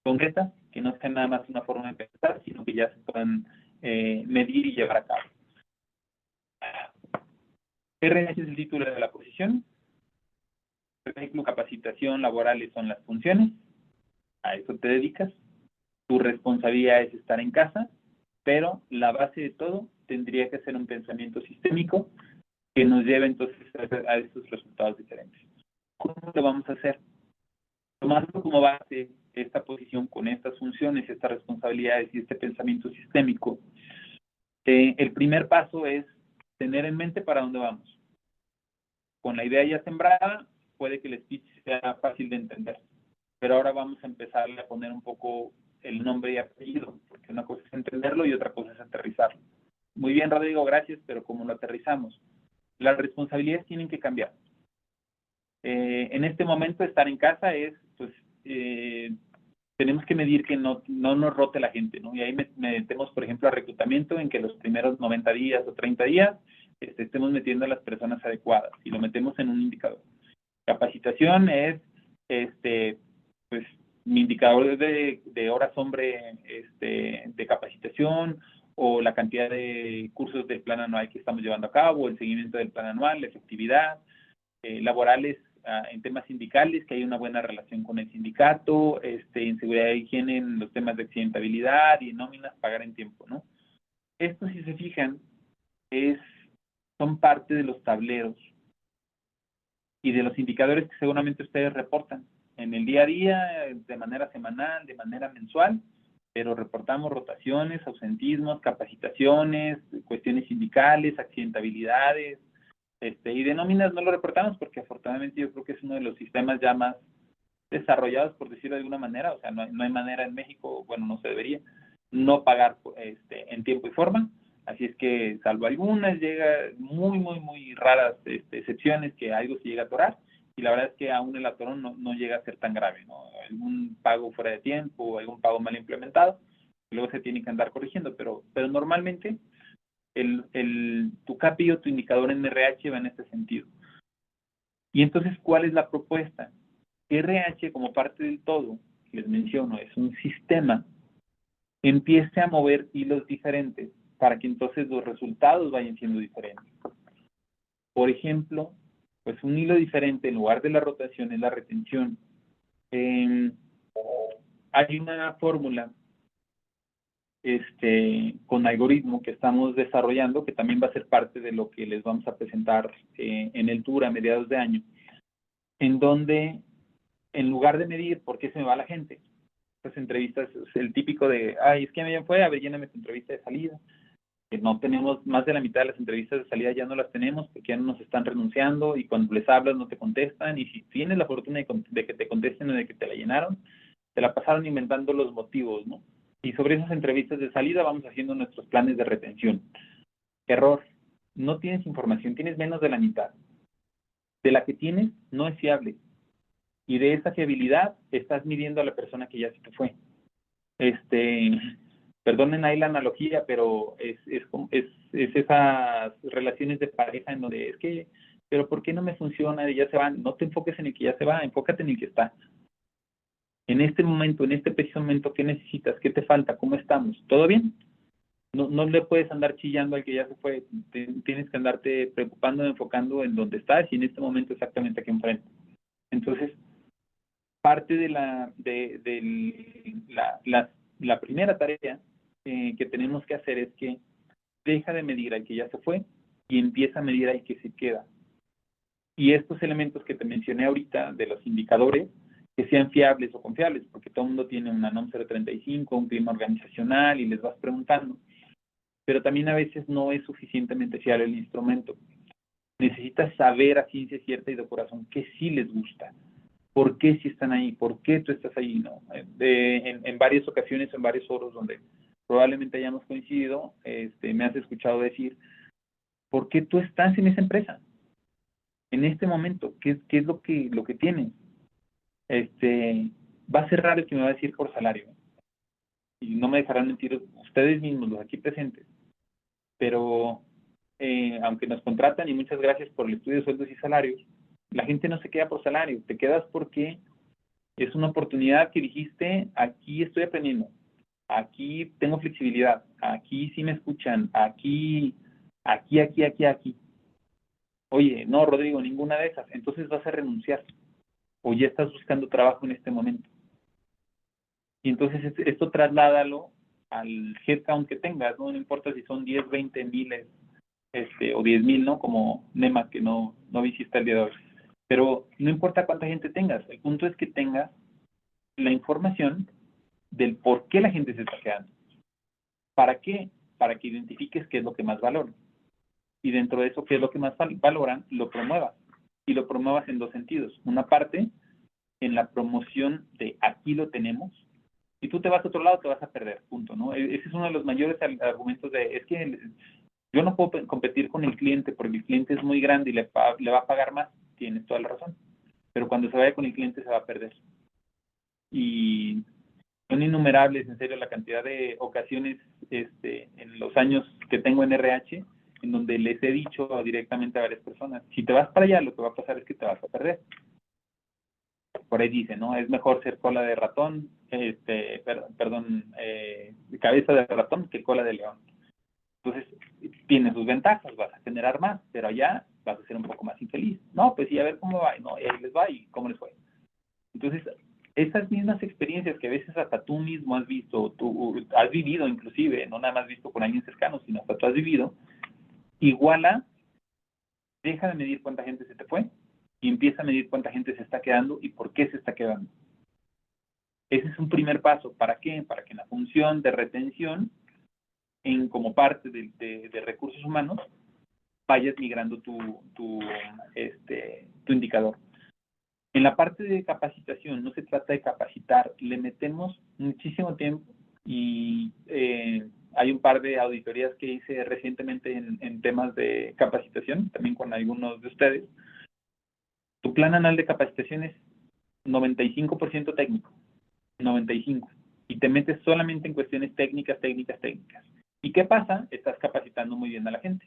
concretas que no sean nada más una forma de pensar, sino que ya se puedan medir y llevar a cabo. RH es el título de la posición. Currículum, capacitación, laborales son las funciones. A eso te dedicas. Tu responsabilidad es estar en casa, pero la base de todo tendría que ser un pensamiento sistémico que nos lleve entonces a estos resultados diferentes. ¿Cómo lo vamos a hacer? Tomando como base esta posición con estas funciones, estas responsabilidades y este pensamiento sistémico, el primer paso es tener en mente para dónde vamos. Con la idea ya sembrada, puede que el speech sea fácil de entender, pero ahora vamos a empezar a poner un poco el nombre y apellido, porque una cosa es entenderlo y otra cosa es aterrizarlo. Muy bien, Rodrigo, gracias, pero ¿cómo lo aterrizamos? Las responsabilidades tienen que cambiar. En este momento estar en casa es, pues, tenemos que medir que no nos rote la gente, ¿no? Y ahí metemos, por ejemplo, a reclutamiento en que los primeros 90 días o 30 días estemos metiendo a las personas adecuadas y lo metemos en un indicador. Capacitación es, pues, mi indicador de horas hombre de capacitación, o la cantidad de cursos del plan anual que estamos llevando a cabo, el seguimiento del plan anual, la efectividad, laborales, en temas sindicales, que hay una buena relación con el sindicato, en seguridad e higiene, en los temas de accidentabilidad y en nóminas, pagar en tiempo, ¿no? Esto, si se fijan, son parte de los tableros y de los indicadores que seguramente ustedes reportan en el día a día, de manera semanal, de manera mensual, pero reportamos rotaciones, ausentismos, capacitaciones, cuestiones sindicales, accidentabilidades, y de nóminas no lo reportamos porque afortunadamente yo creo que es uno de los sistemas ya más desarrollados, por decirlo de alguna manera. O sea, no hay manera en México, bueno, no se debería, no pagar en tiempo y forma. Así es que, salvo algunas, llega muy raras excepciones que algo se llega a atorar, y la verdad es que aún el atorón no llega a ser tan grave, ¿no? Algún pago fuera de tiempo, algún pago mal implementado, luego se tiene que andar corrigiendo, pero normalmente tu KPI o tu indicador en RH va en este sentido. Y entonces, ¿cuál es la propuesta? RH, como parte del todo, les menciono, es un sistema, empiece a mover hilos diferentes para que entonces los resultados vayan siendo diferentes. Por ejemplo, pues un hilo diferente en lugar de la rotación es la retención. Hay una fórmula con algoritmo que estamos desarrollando, que también va a ser parte de lo que les vamos a presentar en el tour a mediados de año, en donde en lugar de medir por qué se me va la gente, pues entrevistas, es el típico de, ay, es que me fue, a ver, lléname tu entrevista de salida, que no tenemos, más de la mitad de las entrevistas de salida ya no las tenemos porque ya no nos están renunciando y cuando les hablas no te contestan y si tienes la fortuna de que te contesten o de que te la llenaron, te la pasaron inventando los motivos, ¿no? Y sobre esas entrevistas de salida vamos haciendo nuestros planes de retención. Error, no tienes información, tienes menos de la mitad. De la que tienes, no es fiable. Y de esa fiabilidad estás midiendo a la persona que ya se te fue. Perdonen ahí la analogía, pero es esas relaciones de pareja en donde es que, pero ¿por qué no me funciona? Y ya se van. No te enfoques en el que ya se va, enfócate en el que está. En este momento, en este preciso momento, ¿qué necesitas? ¿Qué te falta? ¿Cómo estamos? ¿Todo bien? No le puedes andar chillando al que ya se fue. Tienes que andarte preocupando, enfocando en dónde estás y en este momento exactamente aquí enfrente. Entonces, parte de la primera tarea que tenemos que hacer es que deja de medir al que ya se fue y empieza a medir al que se queda. Y estos elementos que te mencioné ahorita de los indicadores, que sean fiables o confiables, porque todo el mundo tiene una NOM 035, un clima organizacional y les vas preguntando. Pero también a veces no es suficientemente fiable el instrumento. Necesitas saber a ciencia cierta y de corazón qué sí les gusta. ¿Por qué si están ahí? ¿Por qué tú estás ahí? ¿No? En varias ocasiones, en varios foros donde probablemente hayamos coincidido, me has escuchado decir, ¿por qué tú estás en esa empresa? En este momento, ¿qué es lo que tienes? Va a ser raro el que me va a decir por salario. Y no me dejarán mentir ustedes mismos, los aquí presentes. Pero aunque nos contratan y muchas gracias por el estudio de sueldos y salarios, la gente no se queda por salario, te quedas porque es una oportunidad que dijiste, aquí estoy aprendiendo, aquí tengo flexibilidad, aquí sí me escuchan, aquí. Oye, no, Rodrigo, ninguna de esas. Entonces vas a renunciar o ya estás buscando trabajo en este momento. Y entonces esto trasládalo al headcount que tengas, ¿no? No importa si son 10, 20 miles o 10,000, ¿no? Como Nema, que no visita el día de hoy. Pero no importa cuánta gente tengas, el punto es que tengas la información del por qué la gente se está quedando. ¿Para qué? Para que identifiques qué es lo que más valoran. Y dentro de eso, qué es lo que más valoran, lo promuevas. Y lo promuevas en dos sentidos. Una parte, en la promoción de aquí lo tenemos. Si tú te vas a otro lado, te vas a perder, punto, ¿no? Ese es uno de los mayores argumentos de, es que yo no puedo competir con el cliente porque el cliente es muy grande y le va a pagar más. Tienes toda la razón. Pero cuando se vaya con el cliente se va a perder. Y son innumerables, en serio, la cantidad de ocasiones en los años que tengo en RH, en donde les he dicho directamente a varias personas, si te vas para allá, lo que va a pasar es que te vas a perder. Por ahí dice, ¿no? Es mejor ser cola de ratón, cabeza de ratón que cola de león. Entonces, tiene sus ventajas, vas a generar más, pero allá vas a ser un poco más infeliz. No, pues sí, a ver cómo va, ¿no? Y ahí les va y cómo les fue. Entonces, esas mismas experiencias que a veces hasta tú mismo has visto, tú has vivido inclusive, no nada más visto con alguien cercano, sino hasta tú has vivido, iguala, deja de medir cuánta gente se te fue y empieza a medir cuánta gente se está quedando y por qué se está quedando. Ese es un primer paso. ¿Para qué? Para que en la función de retención, como parte de recursos humanos, vayas migrando tu indicador. En la parte de capacitación, no se trata de capacitar, le metemos muchísimo tiempo y hay un par de auditorías que hice recientemente en temas de capacitación, también con algunos de ustedes. Tu plan anual de capacitación es 95% técnico, 95%, y te metes solamente en cuestiones técnicas. ¿Y qué pasa? Estás capacitando muy bien a la gente.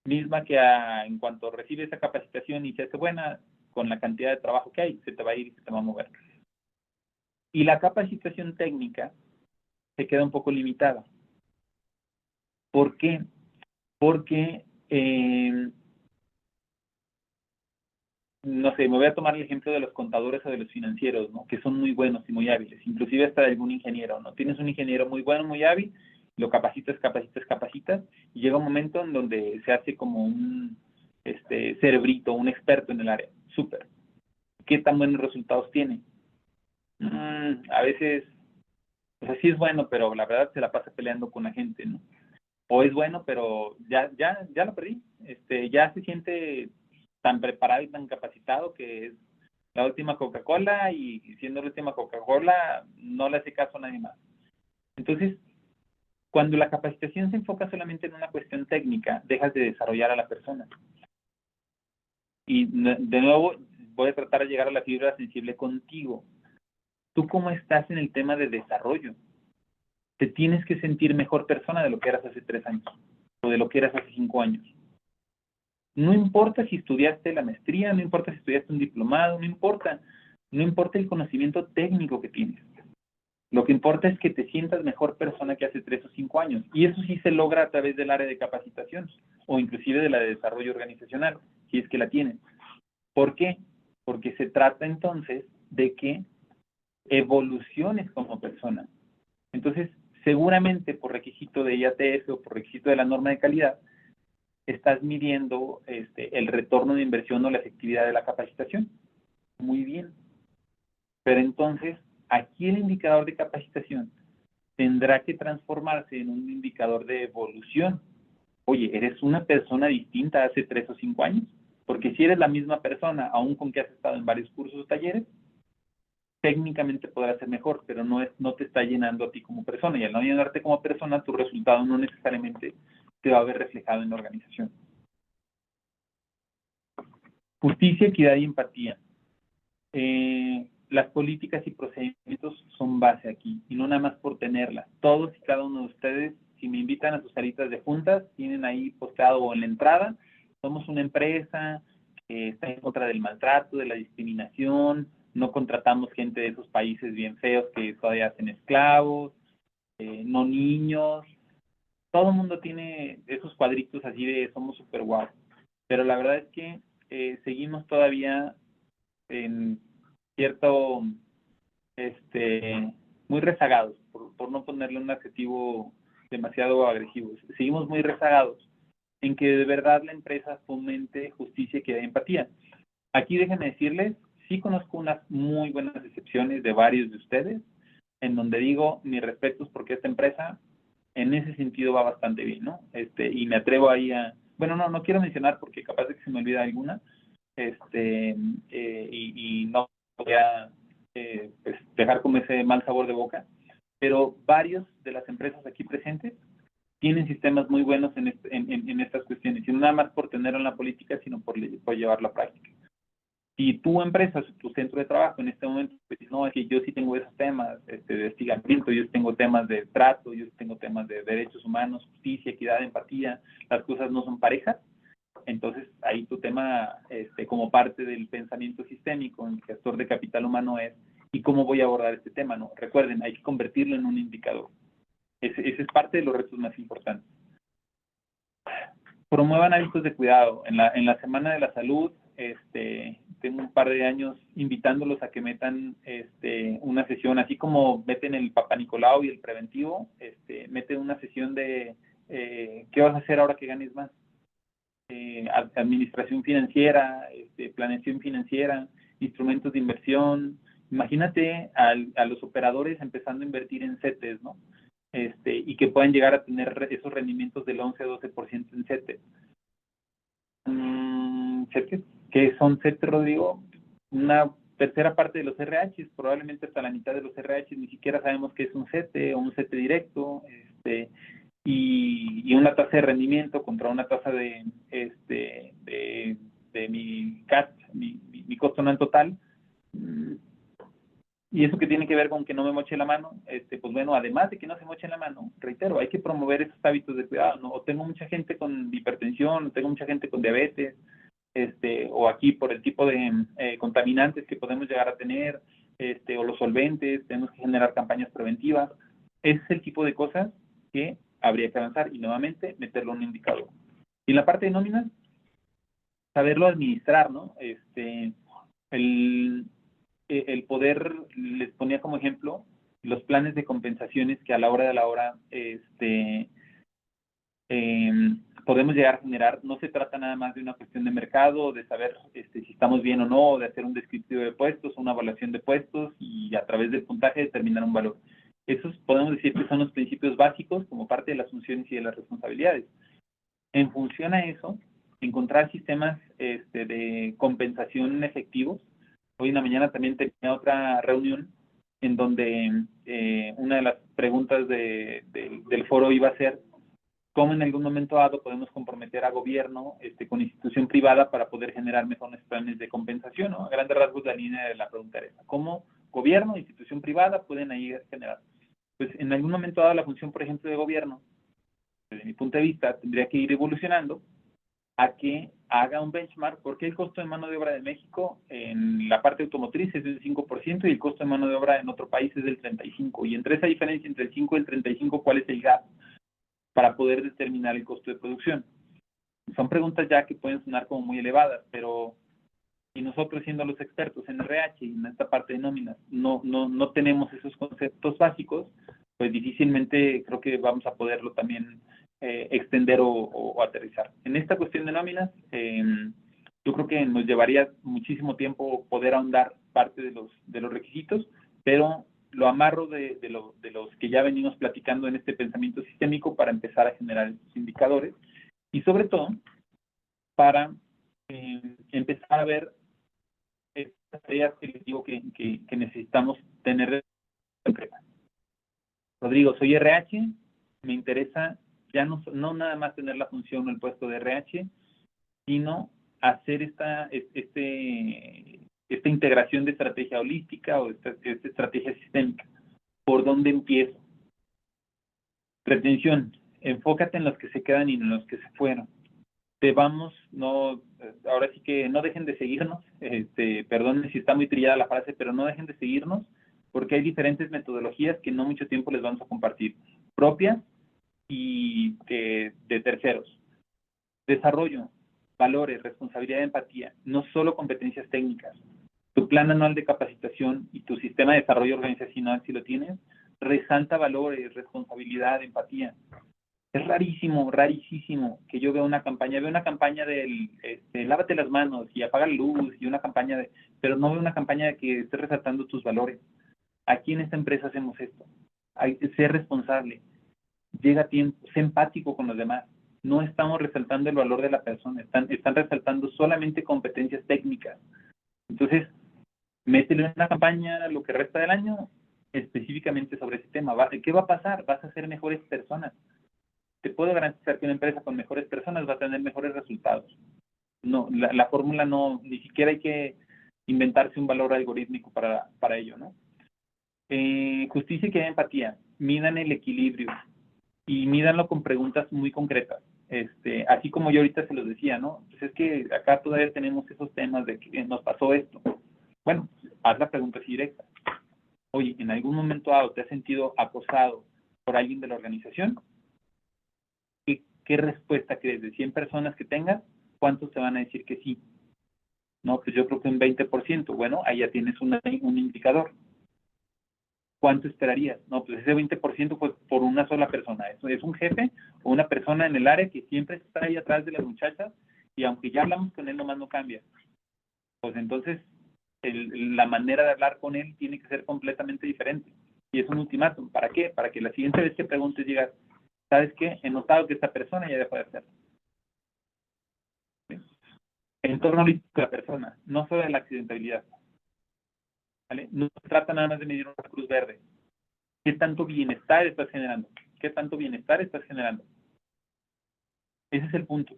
Misma que en cuanto recibe esa capacitación y se hace buena, con la cantidad de trabajo que hay, se te va a ir y se te va a mover. Y la capacitación técnica se queda un poco limitada. ¿Por qué? Porque no sé, me voy a tomar el ejemplo de los contadores o de los financieros, ¿no? Que son muy buenos y muy hábiles, inclusive hasta de algún ingeniero, ¿no? Tienes un ingeniero muy bueno, muy hábil, lo capacitas, capacitas, capacitas, y llega un momento en donde se hace como un cerebrito, un experto en el área. Súper. ¿Qué tan buenos resultados tiene? A veces, o sea, sí es bueno, pero la verdad se la pasa peleando con la gente, ¿no? O es bueno, pero ya lo perdí. Ya se siente tan preparado y tan capacitado que es la última Coca-Cola y siendo la última Coca-Cola no le hace caso a nadie más. Entonces, cuando la capacitación se enfoca solamente en una cuestión técnica, dejas de desarrollar a la persona. Y de nuevo, voy a tratar de llegar a la fibra sensible contigo. ¿Tú cómo estás en el tema de desarrollo? Te tienes que sentir mejor persona de lo que eras hace 3 años o de lo que eras hace 5 años. No importa si estudiaste la maestría, no importa si estudiaste un diplomado, no importa el conocimiento técnico que tienes. Lo que importa es que te sientas mejor persona que hace 3 o 5 años. Y eso sí se logra a través del área de capacitación o inclusive de la de desarrollo organizacional, si es que la tienen. ¿Por qué? Porque se trata entonces de que evoluciones como persona. Entonces, seguramente por requisito de IATF o por requisito de la norma de calidad, estás midiendo el retorno de inversión o la efectividad de la capacitación. Muy bien. Pero entonces, aquí el indicador de capacitación tendrá que transformarse en un indicador de evolución. Oye, ¿eres una persona distinta hace 3 o 5 años? Porque si eres la misma persona, aún con que has estado en varios cursos o talleres, técnicamente podrá ser mejor, pero no te está llenando a ti como persona. Y al no llenarte como persona, tu resultado no necesariamente te va a ver reflejado en la organización. Justicia, equidad y empatía. Las políticas y procedimientos son base aquí, y no nada más por tenerlas. Todos y cada uno de ustedes, si me invitan a sus salitas de juntas, tienen ahí posteado en la entrada, somos una empresa que está en contra del maltrato, de la discriminación, no contratamos gente de esos países bien feos que todavía hacen esclavos, no niños. Todo el mundo tiene esos cuadritos así de somos super guau. Pero la verdad es que seguimos todavía en cierto, muy rezagados, por no ponerle un adjetivo demasiado agresivo. Seguimos muy rezagados en que de verdad la empresa fomente justicia, equidad y empatía. Aquí déjenme decirles, sí conozco unas muy buenas excepciones de varios de ustedes, en donde digo mis respetos porque esta empresa en ese sentido va bastante bien, ¿no? Y me atrevo ahí a, bueno, no quiero mencionar porque capaz de que se me olvida alguna, y no voy a pues dejar como ese mal sabor de boca, pero varios de las empresas aquí presentes tienen sistemas muy buenos en estas cuestiones, y no nada más por tenerlo en la política, sino por llevarlo a práctica. Si tu empresa, tu centro de trabajo en este momento, pues, no, es que yo sí tengo esos temas de hostigamiento, yo tengo temas de trato, yo tengo temas de derechos humanos, justicia, equidad, empatía, las cosas no son parejas, entonces ahí tu tema como parte del pensamiento sistémico, el gestor de capital humano es, ¿y cómo voy a abordar este tema? No, recuerden, hay que convertirlo en un indicador. Ese es parte de los retos más importantes. Promuevan hábitos de cuidado. En la Semana de la Salud, tengo un par de años invitándolos a que metan una sesión, así como meten el Papá Nicolau y el preventivo, meten una sesión de ¿qué vas a hacer ahora que ganes más? Administración financiera, planeación financiera, instrumentos de inversión. Imagínate a los operadores empezando a invertir en CETES, ¿no? Y que puedan llegar a tener esos rendimientos del 11-12% en CETES. ¿CETES? ¿Qué son CETES, Rodrigo? Una tercera parte de los RHs, probablemente hasta la mitad de los RHs ni siquiera sabemos qué es un CETE o un CETE directo, y una tasa de rendimiento contra una tasa de mi CAT, mi costo no total. Y eso que tiene que ver con que no me moche la mano, pues bueno, además de que no se moche la mano, reitero, hay que promover esos hábitos de cuidado, ¿no? O tengo mucha gente con hipertensión, o tengo mucha gente con diabetes, o aquí por el tipo de contaminantes que podemos llegar a tener, o los solventes, tenemos que generar campañas preventivas. Ese es el tipo de cosas que habría que avanzar y nuevamente meterlo en un indicador. Y en la parte de nóminas, saberlo administrar, ¿no? El, el poder, les ponía como ejemplo, los planes de compensaciones que a la hora de la hora, eh, podemos llegar a generar. No se trata nada más de una cuestión de mercado, de saber si estamos bien o no, de hacer un descriptivo de puestos, una evaluación de puestos y a través del puntaje determinar un valor. Esos podemos decir que son los principios básicos como parte de las funciones y de las responsabilidades. En función a eso, encontrar sistemas de compensación efectivos. Hoy en la mañana también tenía otra reunión en donde una de las preguntas del foro iba a ser cómo en algún momento dado podemos comprometer a gobierno con institución privada para poder generar mejores planes de compensación, ¿no? A grandes rasgos la línea de la pregunta era esa. ¿Cómo gobierno e institución privada pueden ahí generar? Pues en algún momento dado la función, por ejemplo, de gobierno, desde mi punto de vista, tendría que ir evolucionando a que haga un benchmark, porque el costo de mano de obra de México en la parte automotriz es del 5% y el costo de mano de obra en otro país es del 35%. Y entre esa diferencia entre el 5 y el 35, ¿cuál es el gap para poder determinar el costo de producción? Son preguntas ya que pueden sonar como muy elevadas, pero si nosotros, siendo los expertos en RH y en esta parte de nóminas, no tenemos esos conceptos básicos, pues difícilmente creo que vamos a poderlo también extender o aterrizar. En esta cuestión de nóminas, yo creo que nos llevaría muchísimo tiempo poder ahondar parte de los requisitos, pero lo amarro de los que ya venimos platicando en este pensamiento sistémico para empezar a generar estos indicadores y sobre todo para empezar a ver estas tareas que les digo que necesitamos tener concretas. Rodrigo, soy RH, me interesa ya no nada más tener la función o el puesto de RH, sino hacer esta integración de estrategia holística o esta estrategia sistémica. ¿Por dónde empiezo? Retención, enfócate en los que se quedan y en los que se fueron. Ahora sí que no dejen de seguirnos, perdón si está muy trillada la frase, pero no dejen de seguirnos, porque hay diferentes metodologías que no mucho tiempo les vamos a compartir, propias y de terceros. Desarrollo, valores, responsabilidad, empatía, no solo competencias técnicas. Tu plan anual de capacitación y tu sistema de desarrollo organizacional, si lo tienes, resalta valores, responsabilidad, empatía. Es rarísimo, rarísimo que yo vea una campaña del lávate las manos y apaga la luz y una campaña pero no veo una campaña de que esté resaltando tus valores. Aquí en esta empresa hacemos esto. Hay que ser responsable. Llega a tiempo, sé empático con los demás. No estamos resaltando el valor de la persona, están resaltando solamente competencias técnicas. Entonces, métele una campaña lo que resta del año específicamente sobre ese tema. ¿Qué va a pasar? Vas a ser mejores personas. Te puedo garantizar que una empresa con mejores personas va a tener mejores resultados. No, la fórmula no, ni siquiera hay que inventarse un valor algorítmico para ello, ¿no? Justicia y empatía. Midan el equilibrio y mídanlo con preguntas muy concretas. Así como yo ahorita se los decía, ¿no? Pues es que acá todavía tenemos esos temas de que nos pasó esto. Bueno, haz la pregunta así directa. Oye, ¿en algún momento dado te has sentido acosado por alguien de la organización? ¿Qué respuesta crees? De 100 personas que tengas, ¿cuántos te van a decir que sí? No, pues yo creo que un 20%. Bueno, ahí ya tienes un indicador. ¿Cuánto esperarías? No, pues ese 20% fue por una sola persona. Eso es un jefe o una persona en el área que siempre está ahí atrás de las muchachas y aunque ya hablamos con él, nomás no cambia. Pues entonces la manera de hablar con él tiene que ser completamente diferente. Y es un ultimátum. ¿Para qué? Para que la siguiente vez que preguntes digas, ¿sabes qué? He notado que esta persona ya dejó de hacerlo. En torno a la persona, no solo de la accidentabilidad. ¿Vale? No se trata nada más de medir una cruz verde. ¿Qué tanto bienestar estás generando? ¿Qué tanto bienestar estás generando? Ese es el punto.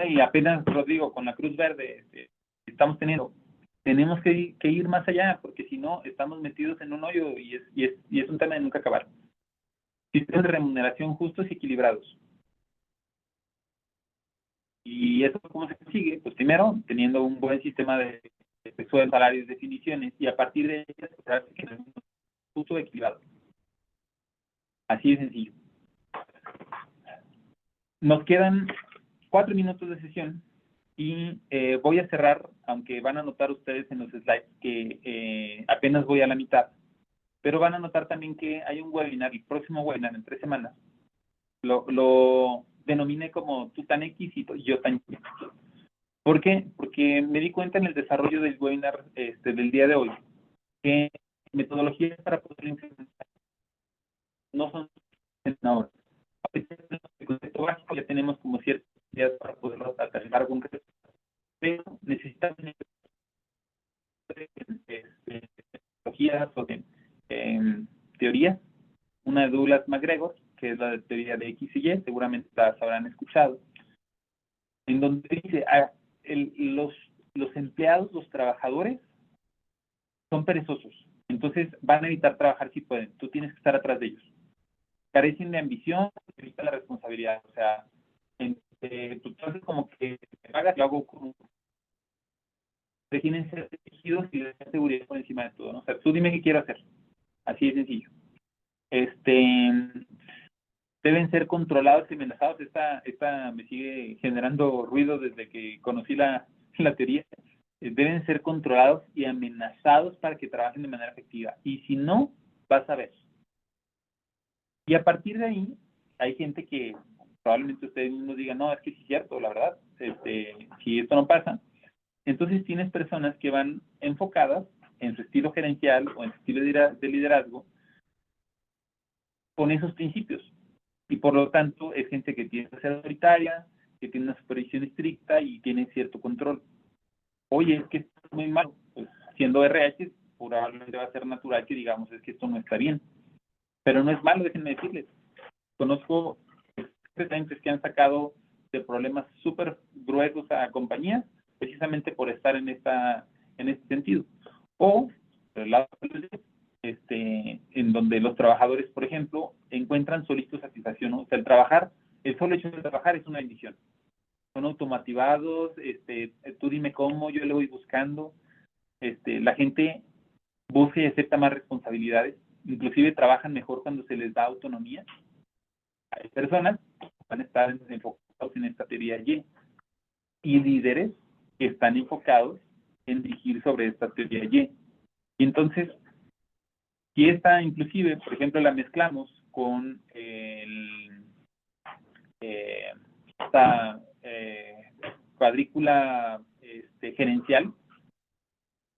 Y apenas, Rodrigo, con la cruz verde estamos tenemos que ir más allá, porque si no, estamos metidos en un hoyo y es un tema de nunca acabar. Sistemas de remuneración justos y equilibrados. ¿Y eso cómo se consigue? Pues primero, teniendo un buen sistema de sueldos, salarios, definiciones, y a partir de ellas, pues, hace que un justo equilibrado. Así de sencillo. Nos quedan 4 minutos de sesión y voy a cerrar, aunque van a notar ustedes en los slides que apenas voy a la mitad, pero van a notar también que hay un webinar, el próximo webinar en 3 semanas, lo denominé como tú tan X y yo tan Y. ¿Por qué? Porque me di cuenta en el desarrollo del webinar del día de hoy que metodologías para poder implementar no son ahora. El concepto básico ya tenemos como ciertas ideas para poderlo aterrizar concreto, pero necesitamos metodologías o de teorías. Una de Douglas MacGregor, que es la de teoría de X y Y, seguramente las habrán escuchado, en donde dice, los empleados, los trabajadores, son perezosos, entonces van a evitar trabajar si pueden, tú tienes que estar atrás de ellos. Carecen de ambición, evita la responsabilidad, o sea, tú haces como que me pagas, yo hago como requieren ser dirigidos y de seguridad por encima de todo, ¿no? O sea, tú dime qué quiero hacer, así de sencillo. Deben ser controlados y amenazados. Esta me sigue generando ruido desde que conocí la teoría. Deben ser controlados y amenazados para que trabajen de manera efectiva. Y si no, vas a ver. Y a partir de ahí, hay gente que probablemente ustedes mismos digan, no, es que sí es cierto, la verdad, si esto no pasa. Entonces tienes personas que van enfocadas en su estilo gerencial o en su estilo de liderazgo con esos principios. Y por lo tanto es gente que tiene que ser autoritaria, que tiene una supervisión estricta y tiene cierto control. Oye, es que esto es muy malo. Pues siendo RH, probablemente va a ser natural que digamos, es que esto no está bien. Pero no es malo, déjenme decirles. Conozco clientes que han sacado de problemas súper gruesos a compañías precisamente por estar en este sentido. O, por el lado en donde los trabajadores, por ejemplo, encuentran solitos satisfacción, ¿no? O sea, el solo hecho de trabajar es una bendición. Son automatizados, tú dime cómo, yo le voy buscando, la gente busca y acepta más responsabilidades, inclusive trabajan mejor cuando se les da autonomía. Hay personas que van a estar enfocados en esta teoría y líderes que están enfocados en dirigir sobre esta teoría Y. Y entonces, si esta inclusive, por ejemplo, la mezclamos con esta cuadrícula gerencial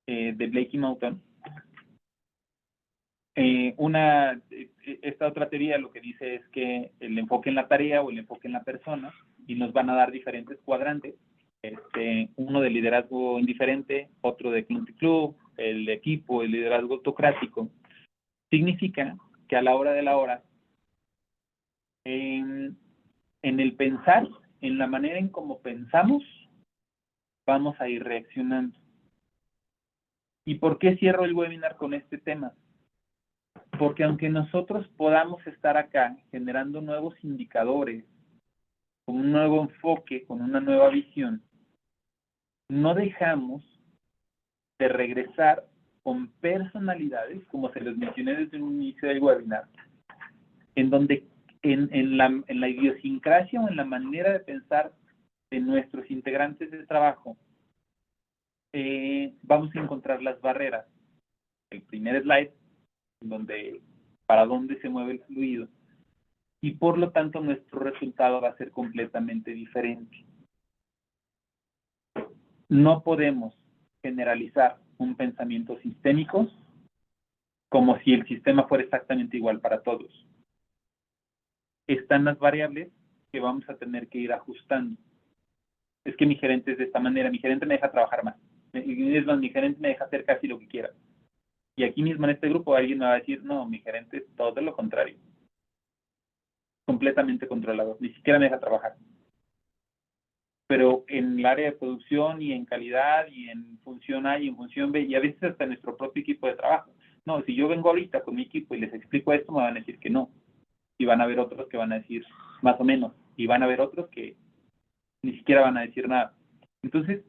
de Blake y Moulton, esta otra teoría lo que dice es que el enfoque en la tarea o el enfoque en la persona, y nos van a dar diferentes cuadrantes, uno de liderazgo indiferente, otro de club y club, el equipo, el liderazgo autocrático. Significa que a la hora de la hora, en el pensar, en la manera en cómo pensamos, vamos a ir reaccionando. ¿Y por qué cierro el webinar con este tema? Porque aunque nosotros podamos estar acá generando nuevos indicadores, con un nuevo enfoque, con una nueva visión, no dejamos de regresar con personalidades, como se les mencioné desde el inicio del webinar, en donde en la idiosincrasia o en la manera de pensar de nuestros integrantes de trabajo, vamos a encontrar las barreras. El primer slide, donde para dónde se mueve el fluido, y por lo tanto nuestro resultado va a ser completamente diferente. No podemos generalizar un pensamiento sistémico como si el sistema fuera exactamente igual para todos. Están las variables que vamos a tener que ir ajustando. Es que mi gerente es de esta manera, mi gerente me deja trabajar más. Es más, mi gerente me deja hacer casi lo que quiera. Y aquí mismo en este grupo alguien me va a decir, no, mi gerente es todo lo contrario. Completamente controlado, ni siquiera me deja trabajar. Pero en el área de producción y en calidad y en función A y en función B, y a veces hasta en nuestro propio equipo de trabajo. No, si yo vengo ahorita con mi equipo y les explico esto, me van a decir que no. Y van a haber otros que van a decir más o menos. Y van a haber otros que ni siquiera van a decir nada. Entonces,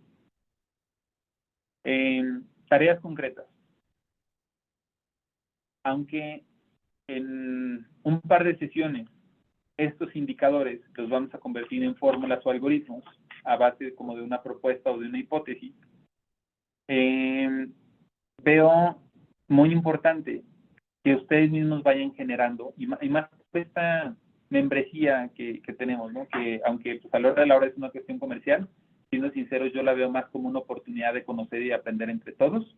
tareas concretas. Aunque en un par de sesiones Estos indicadores los vamos a convertir en fórmulas o algoritmos a base como de una propuesta o de una hipótesis. Veo muy importante que ustedes mismos vayan generando, y más esta membresía que tenemos, ¿no? Que aunque pues, a la hora de la hora es una cuestión comercial, siendo sinceros, yo la veo más como una oportunidad de conocer y aprender entre todos.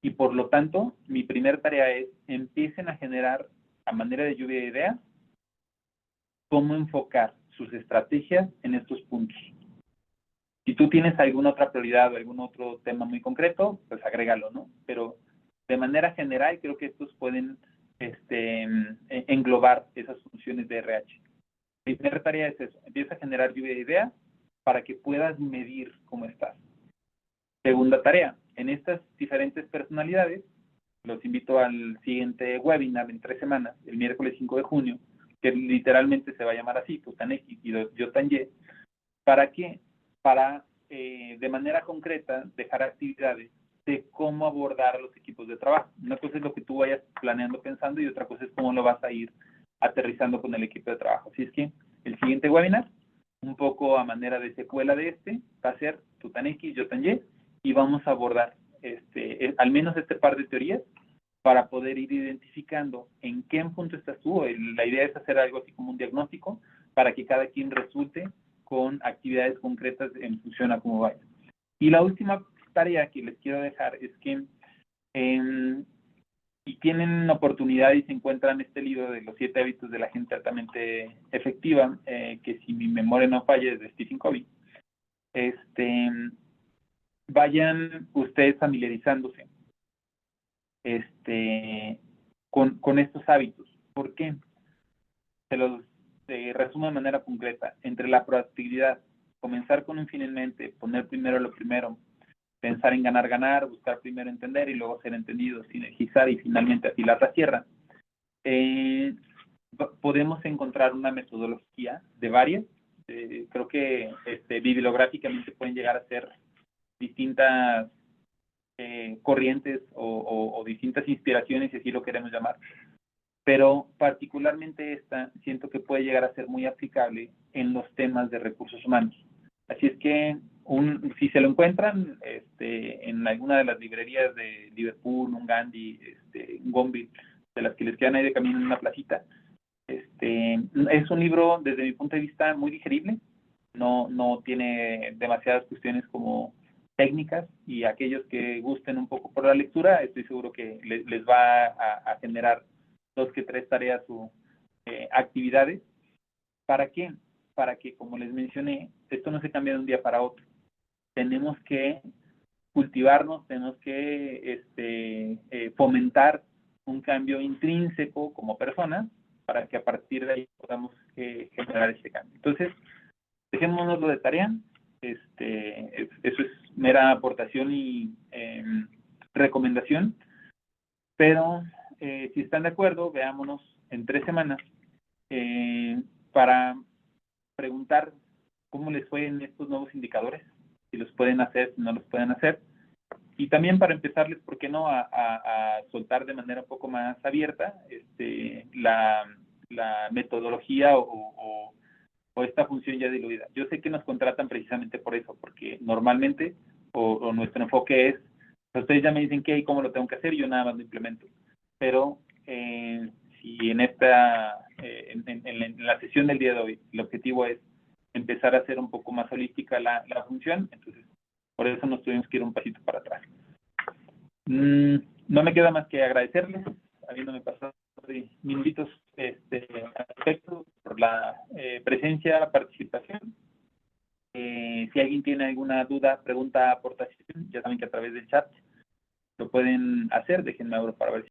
Y por lo tanto, mi primera tarea es empiecen a generar, a manera de lluvia de ideas, cómo enfocar sus estrategias en estos puntos. Si tú tienes alguna otra prioridad o algún otro tema muy concreto, pues agrégalo, ¿no? Pero de manera general creo que estos pueden englobar esas funciones de RH. Mi primera tarea es eso, empieza a generar lluvia de ideas para que puedas medir cómo estás. Segunda tarea, en estas diferentes personalidades, los invito al siguiente webinar en 3 semanas, el miércoles 5 de junio, que literalmente se va a llamar así, tú tan X y yo tan Y. ¿Para qué? Para, de manera concreta, dejar actividades de cómo abordar a los equipos de trabajo. Una cosa es lo que tú vayas planeando, pensando, y otra cosa es cómo lo vas a ir aterrizando con el equipo de trabajo. Así es que el siguiente webinar, un poco a manera de secuela de va a ser tú tan X, yo tan Y vamos a abordar al menos este par de teorías para poder ir identificando en qué punto estás tú. La idea es hacer algo así como un diagnóstico para que cada quien resulte con actividades concretas en función a cómo vaya. Y la última tarea que les quiero dejar es que si tienen oportunidad y se encuentran este libro de los 7 hábitos de la gente altamente efectiva, que si mi memoria no falla es de Stephen Covey, vayan ustedes familiarizándose con estos hábitos. ¿Por qué? Se los resumo de manera concreta. Entre la proactividad, comenzar con un fin en mente, poner primero lo primero, pensar en ganar, buscar primero entender y luego ser entendido, sinergizar y finalmente afilar la sierra, podemos encontrar una metodología de varias. Creo que bibliográficamente pueden llegar a ser distintas corrientes o distintas inspiraciones, si así lo queremos llamar, pero particularmente esta siento que puede llegar a ser muy aplicable en los temas de recursos humanos. Así es que si se lo encuentran en alguna de las librerías de Liverpool, un Gandhi, un Gombi, de las que les quedan ahí de camino en una placita, es un libro desde mi punto de vista muy digerible, no tiene demasiadas cuestiones como técnicas, y aquellos que gusten un poco por la lectura, estoy seguro que les va a generar 2 que 3 tareas o actividades. ¿Para qué? Para que, como les mencioné, esto no se cambia de un día para otro. Tenemos que cultivarnos, tenemos que fomentar un cambio intrínseco como personas para que a partir de ahí podamos generar ese cambio. Entonces, dejémonoslo de tarea. Eso es mera aportación y recomendación, pero si están de acuerdo, veámonos en 3 semanas para preguntar cómo les fue en estos nuevos indicadores, si los pueden hacer, si no los pueden hacer, y también para empezarles, ¿por qué no?, a soltar de manera un poco más abierta la metodología o esta función ya diluida. Yo sé que nos contratan precisamente por eso, porque normalmente o nuestro enfoque es, ustedes ya me dicen qué y cómo lo tengo que hacer, y yo nada más lo implemento. Pero si en la sesión del día de hoy el objetivo es empezar a hacer un poco más holística la función, entonces por eso nos tuvimos que ir un pasito para atrás. No me queda más que agradecerles, habiéndome pasado minutitos al respecto, por la presencia, la participación. Si alguien tiene alguna duda, pregunta, aportación, ya saben que a través del chat lo pueden hacer. Déjenme abrir para ver si